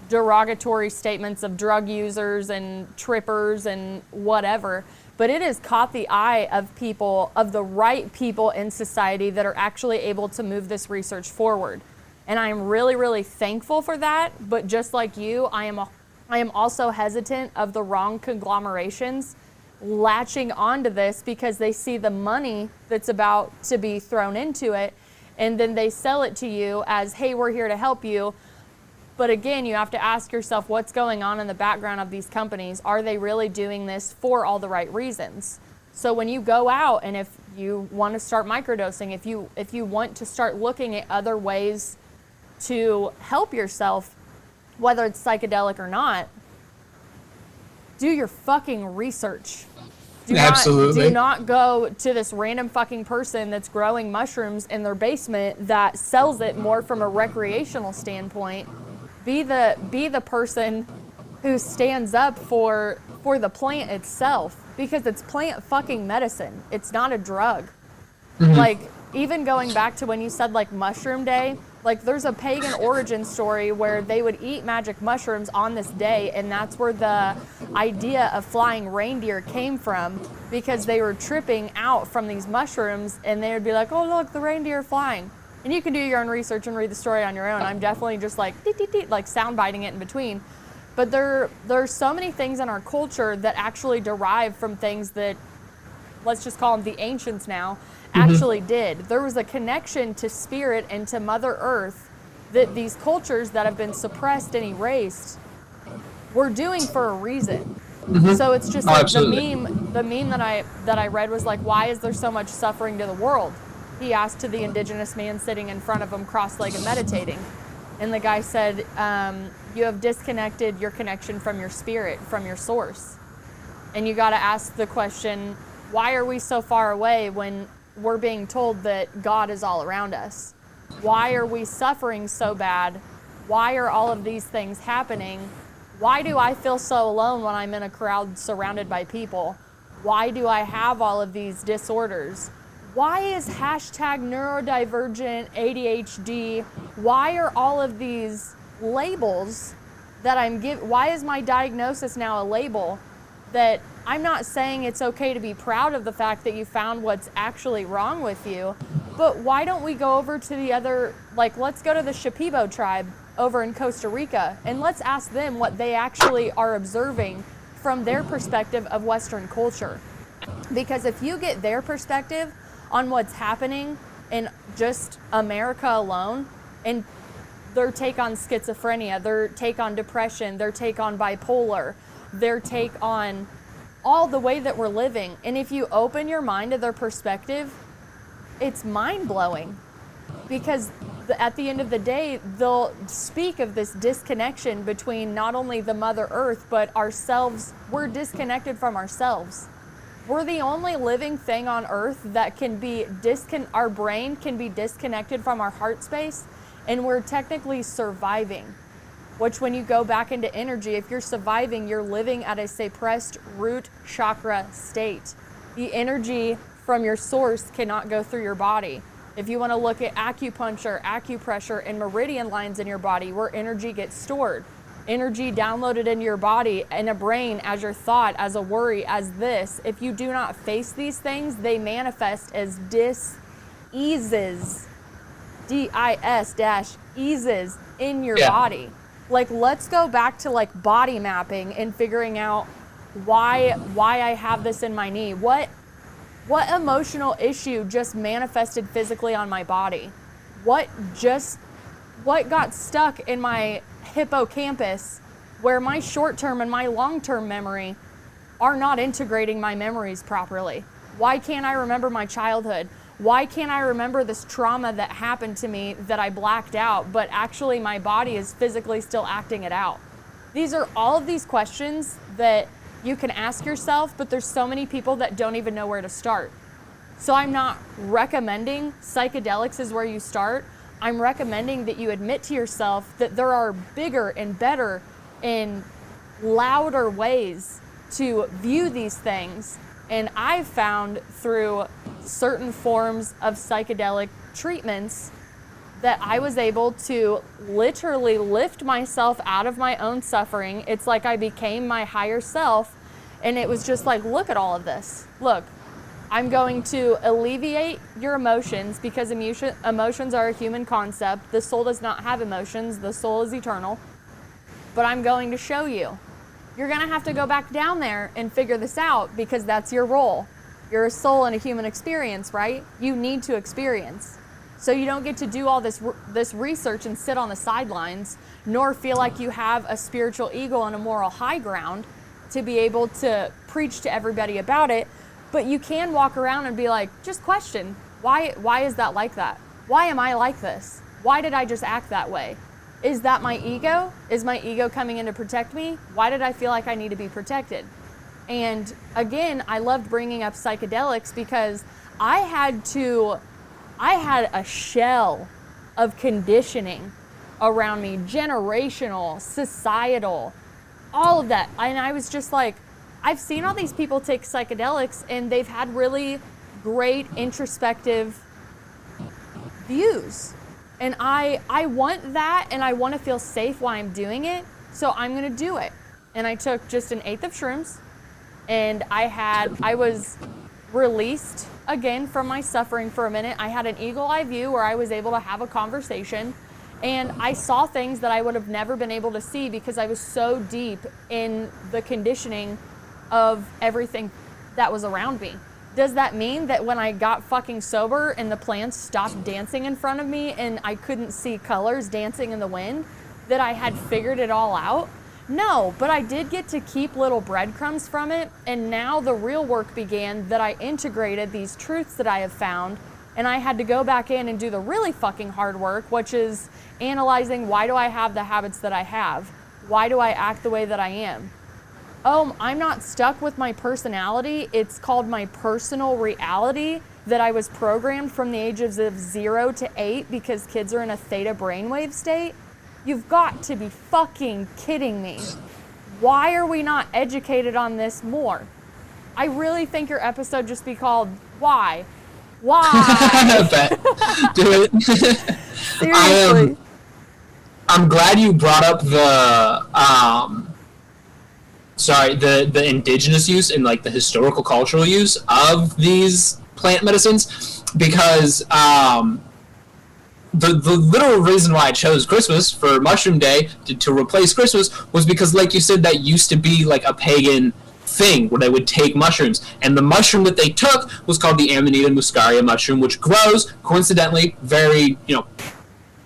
derogatory statements of drug users and trippers and whatever, but it has caught the eye of people, of the right people in society that are actually able to move this research forward. And I'm really, really thankful for that. But just like you, I am also hesitant of the wrong conglomerations latching onto this because they see the money that's about to be thrown into it, and then they sell it to you as, hey, we're here to help you. But again, you have to ask yourself what's going on in the background of these companies. Are they really doing this for all the right reasons? So when you go out and if you want to start microdosing, if you want to start looking at other ways to help yourself, whether it's psychedelic or not, do your fucking research.
Absolutely.
Do not go to this random fucking person that's growing mushrooms in their basement that sells it more from a recreational standpoint. Be the person who stands up for the plant itself, because it's plant fucking medicine. It's not a drug. Mm-hmm. Like, even going back to when you said like Mushroom Day, like there's a pagan origin story where they would eat magic mushrooms on this day, and that's where the idea of flying reindeer came from, because they were tripping out from these mushrooms and they would be like, oh look, the reindeer are flying. And you can do your own research and read the story on your own. I'm definitely just like like sound biting it in between. But there's so many things in our culture that actually derive from things that let's just call them the ancients now, actually did. There was a connection to spirit and to Mother Earth that these cultures that have been suppressed and erased were doing for a reason. So it's just like the meme that I read was like, why is there so much suffering to the world? He asked to the indigenous man sitting in front of him, cross-legged, meditating. And the guy said, you have disconnected your connection from your spirit, from your source. And you got to ask the question, why are we so far away when we're being told that God is all around us? Why are we suffering so bad? Why are all of these things happening? Why do I feel so alone when I'm in a crowd surrounded by people? Why do I have all of these disorders? Why is hashtag neurodivergent ADHD? Why are all of these labels that I'm given? Why is my diagnosis now a label that I'm not saying it's okay to be proud of the fact that you found what's actually wrong with you, but why don't we go over to the other, like let's go to the Shipibo tribe over in Costa Rica and let's ask them what they actually are observing from their perspective of Western culture. Because if you get their perspective on what's happening in just America alone, and their take on schizophrenia, their take on depression, their take on bipolar, their take on all the way that we're living, and if you open your mind to their perspective, it's mind-blowing. Because at the end of the day, they'll speak of this disconnection between not only the Mother Earth, but ourselves. We're disconnected from ourselves. We're the only living thing on Earth that can be our brain can be disconnected from our heart space, and we're technically surviving. Which when you go back into energy, if you're surviving, you're living at a suppressed root chakra state. The energy from your source cannot go through your body. If you want to look at acupuncture, acupressure, and meridian lines in your body where energy gets stored, energy downloaded into your body and a brain as your thought, as a worry, as this, if you do not face these things, they manifest as dis-eases, D-I-S-eases in your body. Like, let's go back to like body mapping and figuring out why I have this in my knee. What emotional issue just manifested physically on my body? What got stuck in my hippocampus where my short-term and my long-term memory are not integrating my memories properly? Why can't I remember my childhood? Why can't I remember this trauma that happened to me that I blacked out, but actually my body is physically still acting it out? These are all of these questions that you can ask yourself, but there's so many people that don't even know where to start. So I'm not recommending psychedelics is where you start. I'm recommending that you admit to yourself that there are bigger and better and louder ways to view these things. And I've found through certain forms of psychedelic treatments that I was able to literally lift myself out of my own suffering. It's like I became my higher self, and it was just like, look at all of this. Look, I'm going to alleviate your emotions because emotions are a human concept. The soul does not have emotions. The soul is eternal. But I'm going to show you. You're going to have to go back down there and figure this out because that's your role. You're a soul in a human experience, right? You need to experience. So you don't get to do all this research and sit on the sidelines, nor feel like you have a spiritual ego and a moral high ground to be able to preach to everybody about it. But you can walk around and be like, just question, why is that like that? Why am I like this? Why did I just act that way? Is that my ego? Is my ego coming in to protect me? Why did I feel like I need to be protected? And again, I loved bringing up psychedelics because I had a shell of conditioning around me, generational, societal, all of that. And I was just like, I've seen all these people take psychedelics and they've had really great introspective views. And I want that, and I want to feel safe while I'm doing it, so I'm going to do it. And I took just an eighth of shrooms, and I was released again from my suffering for a minute. I had an eagle eye view where I was able to have a conversation, and I saw things that I would have never been able to see because I was so deep in the conditioning of everything that was around me. Does that mean that when I got fucking sober and the plants stopped dancing in front of me and I couldn't see colors dancing in the wind, that I had figured it all out? No, but I did get to keep little breadcrumbs from it, and now the real work began, that I integrated these truths that I have found, and I had to go back in and do the really fucking hard work, which is analyzing, why do I have the habits that I have? Why do I act the way that I am? Oh, I'm not stuck with my personality. It's called my personal reality, that I was programmed from the ages of 0 to 8 because kids are in a theta brainwave state. You've got to be fucking kidding me. Why are we not educated on this more? I really think your episode just be called, Why? Why?
Do it.
Seriously.
I'm glad you brought up the indigenous use and like the historical cultural use of these plant medicines, because the literal reason why I chose Christmas for Mushroom Day to replace Christmas was because, like you said, that used to be like a pagan thing where they would take mushrooms, and the mushroom that they took was called the Amanita muscaria mushroom, which grows coincidentally very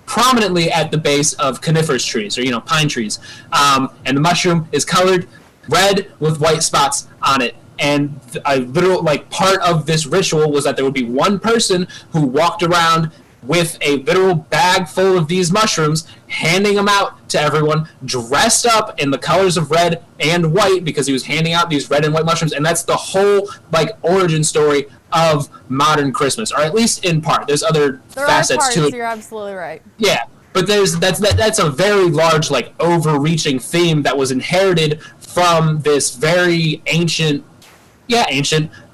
prominently at the base of coniferous trees, or pine trees, and the mushroom is colored red with white spots on it. And a literal part of this ritual was that there would be one person who walked around with a literal bag full of these mushrooms, handing them out to everyone, dressed up in the colors of red and white, because he was handing out these red and white mushrooms. And that's the whole origin story of modern Christmas, or at least in part. There's other facets to it.
You're absolutely right.
Yeah, but that's a very large overreaching theme that was inherited from this very ancient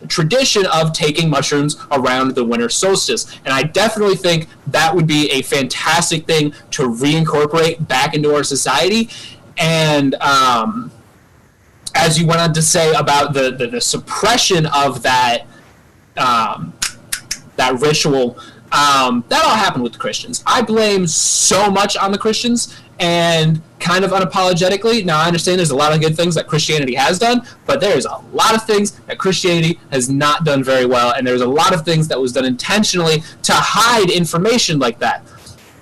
tradition of taking mushrooms around the winter solstice. And I definitely think that would be a fantastic thing to reincorporate back into our society. And as you went on to say about the suppression of that ritual, that all happened with the Christians. I blame so much on the Christians, and kind of unapologetically. Now, I understand there's a lot of good things that Christianity has done, but there's a lot of things that Christianity has not done very well, and there's a lot of things that was done intentionally to hide information like that.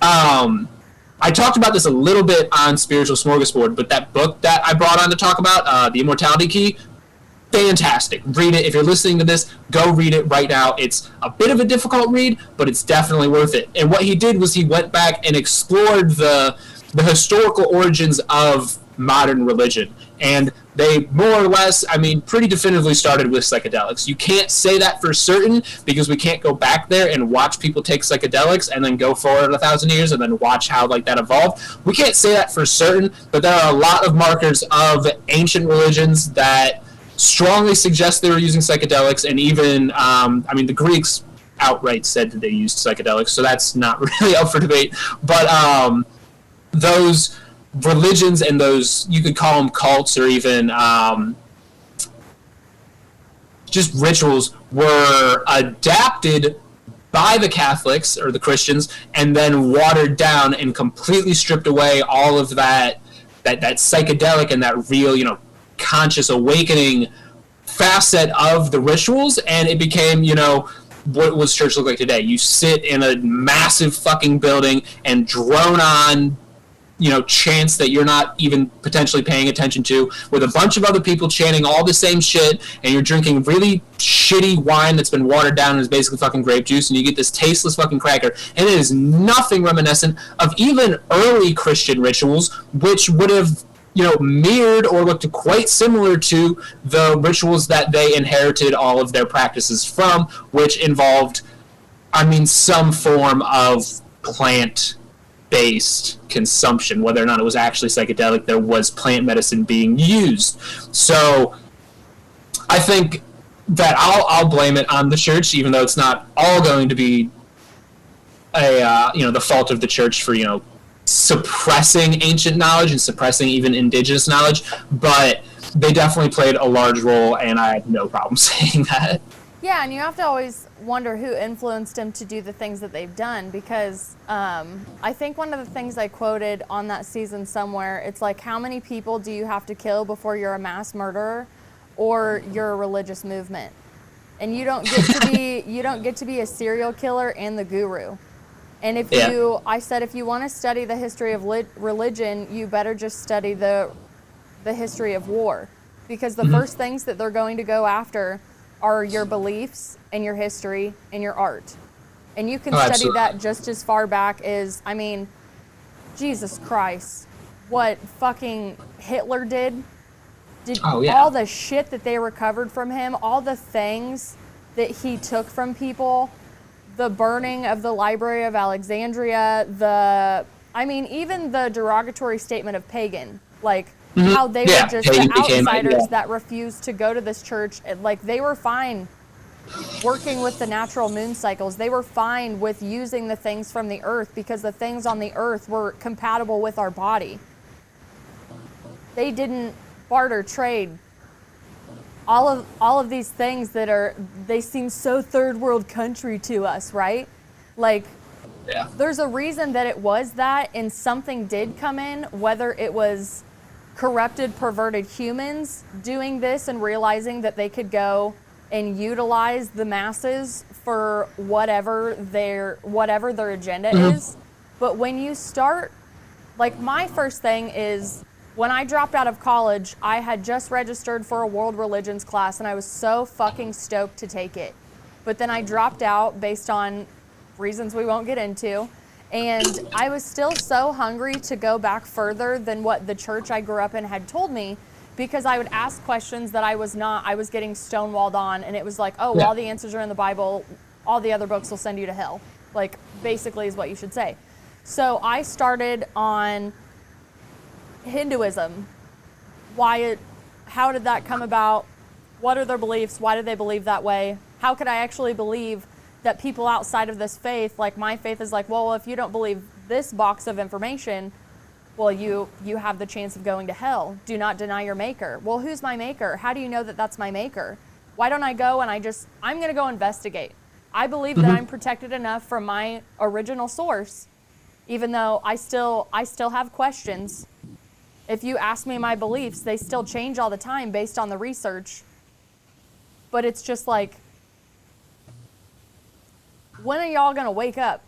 I talked about this a little bit on Spiritual Smorgasbord, but that book that I brought on to talk about, The Immortality Key, fantastic. Read it. If you're listening to this, go read it right now. It's a bit of a difficult read, but it's definitely worth it. And what he did was he went back and explored the historical origins of modern religion. And they more or less, pretty definitively started with psychedelics. You can't say that for certain, because we can't go back there and watch people take psychedelics and then go forward 1,000 years and then watch how that evolved. We can't say that for certain, but there are a lot of markers of ancient religions that strongly suggest they were using psychedelics. And even, the Greeks outright said that they used psychedelics, so that's not really up for debate. But those religions and those, you could call them cults, or even just rituals, were adapted by the Catholics or the Christians, and then watered down and completely stripped away all of that psychedelic and that real, conscious awakening facet of the rituals, and it became, what was church look like today? You sit in a massive fucking building and drone on chants that you're not even potentially paying attention to, with a bunch of other people chanting all the same shit, and you're drinking really shitty wine that's been watered down and is basically fucking grape juice, and you get this tasteless fucking cracker. And it is nothing reminiscent of even early Christian rituals, which would have mirrored or looked quite similar to the rituals that they inherited all of their practices from, which involved, some form of plant-based consumption. Whether or not it was actually psychedelic, there was plant medicine being used. So I think that I'll blame it on the church, even though it's not all going to be the fault of the church for suppressing ancient knowledge and suppressing even indigenous knowledge, but they definitely played a large role, and I had no problem saying that.
Yeah, and you have to always wonder who influenced them to do the things that they've done, because I think one of the things I quoted on that season somewhere, it's like, how many people do you have to kill before you're a mass murderer or you're a religious movement? and you don't get to be a serial killer and the guru. And if I said if you want to study the history of religion, you better just study the history of war, because the first things that they're going to go after are your beliefs and your history and your art. And you can study that just as far back as, I mean, Jesus Christ, what fucking Hitler did all the shit that they recovered from him, all the things that he took from people, the burning of the Library of Alexandria, even the derogatory statement of pagan, like how they were just the outsiders that refused to go to this church. Like, they were fine working with the natural moon cycles. They were fine with using the things from the earth because the things on the earth were compatible with our body. They didn't barter, trade. All of these things they seem so third world country to us, right? Like, there's a reason that it was that, and something did come in, whether it was corrupted, perverted humans doing this and realizing that they could go and utilize the masses for whatever their agenda is. But when you start, like, my first thing is, when I dropped out of college, I had just registered for a world religions class, and I was so fucking stoked to take it. But then I dropped out based on reasons we won't get into, and I was still so hungry to go back further than what the church I grew up in had told me, because I would ask questions that I was getting stonewalled on, and it was like, oh, well, all the answers are in the Bible, all the other books will send you to hell, like, basically is what you should say. So I started on Hinduism. How did that come about? What are their beliefs? Why did they believe that way? How could I actually believe that people outside of this faith, like my faith, is like, well, if you don't believe this box of information, well, you have the chance of going to hell. Do not deny your maker. Well, who's my maker? How do you know that that's my maker? Why don't I go and I'm going to go investigate. I believe that I'm protected enough from my original source, even though I still have questions. If you ask me my beliefs, they still change all the time based on the research. But it's just like, when are y'all going to wake up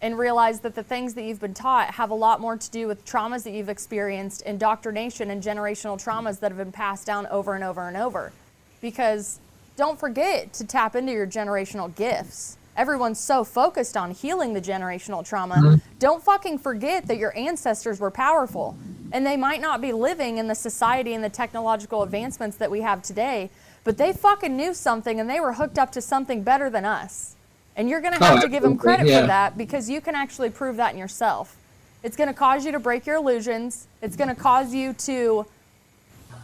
and realize that the things that you've been taught have a lot more to do with traumas that you've experienced, indoctrination, and generational traumas that have been passed down over and over and over? Because don't forget to tap into your generational gifts. Everyone's so focused on healing the generational trauma. Don't fucking forget that your ancestors were powerful. And they might not be living in the society and the technological advancements that we have today, but they fucking knew something, and they were hooked up to something better than us. And you're going to have to give them credit for that, because you can actually prove that in yourself. It's going to cause you to break your illusions. It's going to cause you to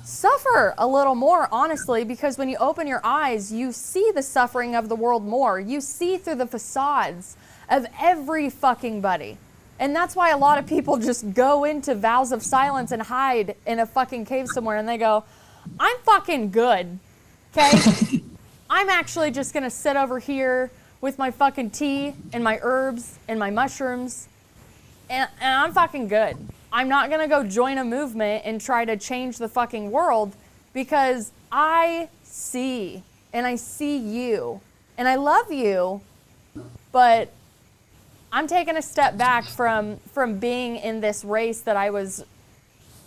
suffer a little more, honestly, because when you open your eyes, you see the suffering of the world more. You see through the facades of every fucking buddy. And that's why a lot of people just go into vows of silence and hide in a fucking cave somewhere, and they go, I'm fucking good, okay? I'm actually just going to sit over here with my fucking tea and my herbs and my mushrooms, and I'm fucking good. I'm not going to go join a movement and try to change the fucking world, because I see, and I see you, and I love you, but I'm taking a step back from being in this race that I was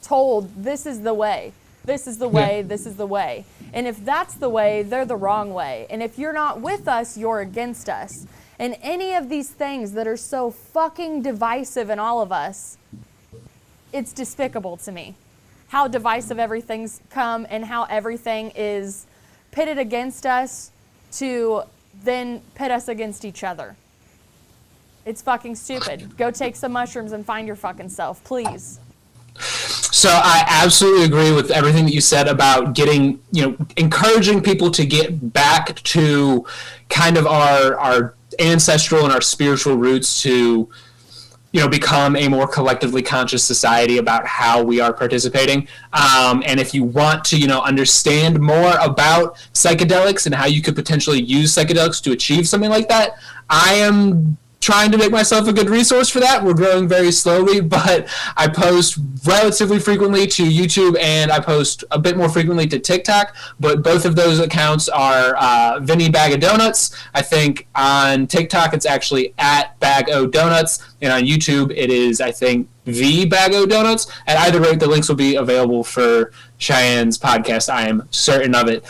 told, this is the way, this is the way, this is the way. And if that's the way, they're the wrong way. And if you're not with us, you're against us. And any of these things that are so fucking divisive in all of us, it's despicable to me. How divisive everything's come, and how everything is pitted against us to then pit us against each other. It's fucking stupid. Go take some mushrooms and find your fucking self, please.
So I absolutely agree with everything that you said about getting, encouraging people to get back to kind of our ancestral and our spiritual roots to, become a more collectively conscious society about how we are participating. And if you want to, understand more about psychedelics and how you could potentially use psychedelics to achieve something like that, I am trying to make myself a good resource for that. We're growing very slowly, but I post relatively frequently to YouTube, and I post a bit more frequently to TikTok, but both of those accounts are Vinny Bag of Donuts. I think on TikTok it's actually at Bag O Donuts, and on YouTube it is, I think, the Bag O Donuts. At either rate, the links will be available for Cheyenne's podcast. I am certain of it.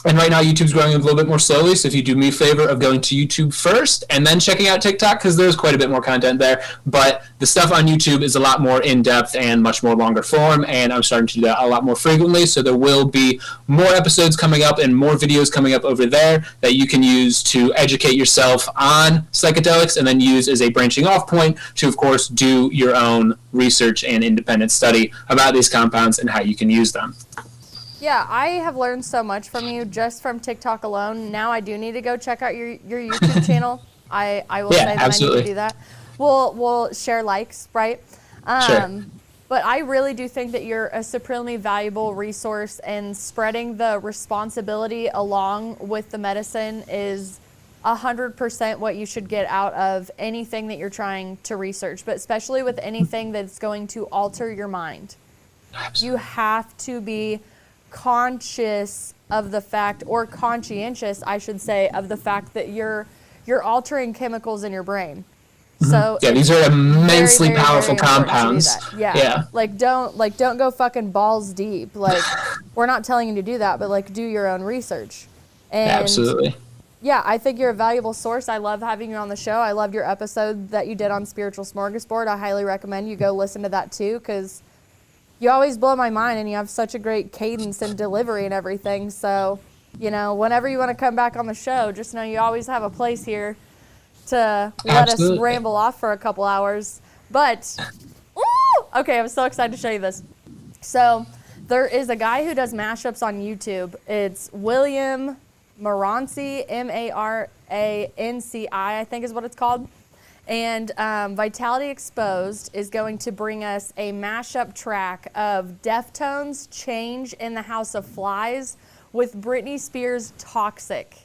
And right now, YouTube's growing a little bit more slowly, so if you do me a favor of going to YouTube first and then checking out TikTok, because there's quite a bit more content there, but the stuff on YouTube is a lot more in-depth and much more longer form, and I'm starting to do that a lot more frequently, so there will be more episodes coming up and more videos coming up over there that you can use to educate yourself on psychedelics, and then use as a branching off point to, of course, do your own research and independent study about these compounds and how you can use them.
Yeah, I have learned so much from you just from TikTok alone. Now I do need to go check out your YouTube channel. I will say that absolutely. I need to do that. We'll share likes, right?
Sure.
But I really do think that you're a supremely valuable resource, and spreading the responsibility along with the medicine is 100% what you should get out of anything that you're trying to research, but especially with anything that's going to alter your mind.
Absolutely.
You have to be conscious of the fact, or conscientious, I should say, of the fact that you're altering chemicals in your brain. So
yeah, these are immensely
very,
powerful
very
compounds.
Yeah. Like don't go fucking balls deep. Like, we're not telling you to do that, but like, do your own research. And
absolutely.
Yeah, I think you're a valuable source. I love having you on the show. I loved your episode that you did on Spiritual Smorgasbord. I highly recommend you go listen to that too, because you always blow my mind, and you have such a great cadence and delivery and everything. So, you know, whenever you want to come back on the show, just know you always have a place here to let us ramble off for a couple hours. But, okay, I'm so excited to show you this. So, there is a guy who does mashups on YouTube. It's William Moranci, Maranci, I think is what it's called. And Vitality Exposed is going to bring us a mashup track of Deftones' Change in the House of Flies with Britney Spears' Toxic.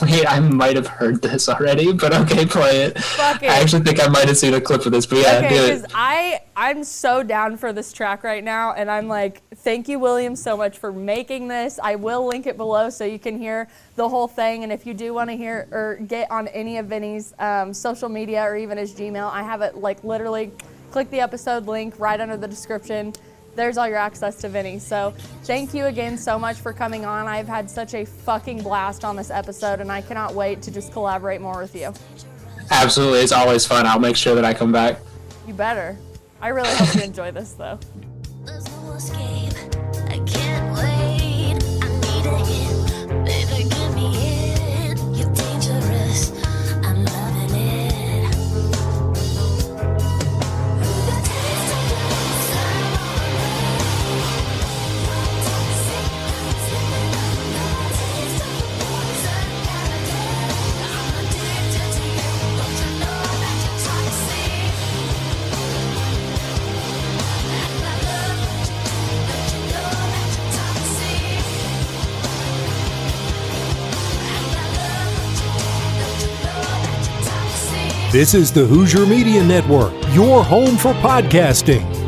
Wait, I might have heard this already, but okay, play it.
Fuck it.
I actually think I might have seen a clip of this, but yeah, do it.
Because I'm so down for this track right now, and I'm like, thank you, William, so much for making this. I will link it below so you can hear the whole thing, and if you do want to hear or get on any of Vinny's social media or even his Gmail, I have it like literally click the episode link right under the description. There's all your access to Vinny. So thank you again so much for coming on. I've had such a fucking blast on this episode, and I cannot wait to just collaborate more with you.
Absolutely. It's always fun. I'll make sure that I come back.
You better. I really hope you enjoy this, though.
There's no escape. I can't wait. I need a hit. Baby, give me it. You're dangerous. I'm loving it. The taste of
This is the Hoosier Media Network, your home for podcasting.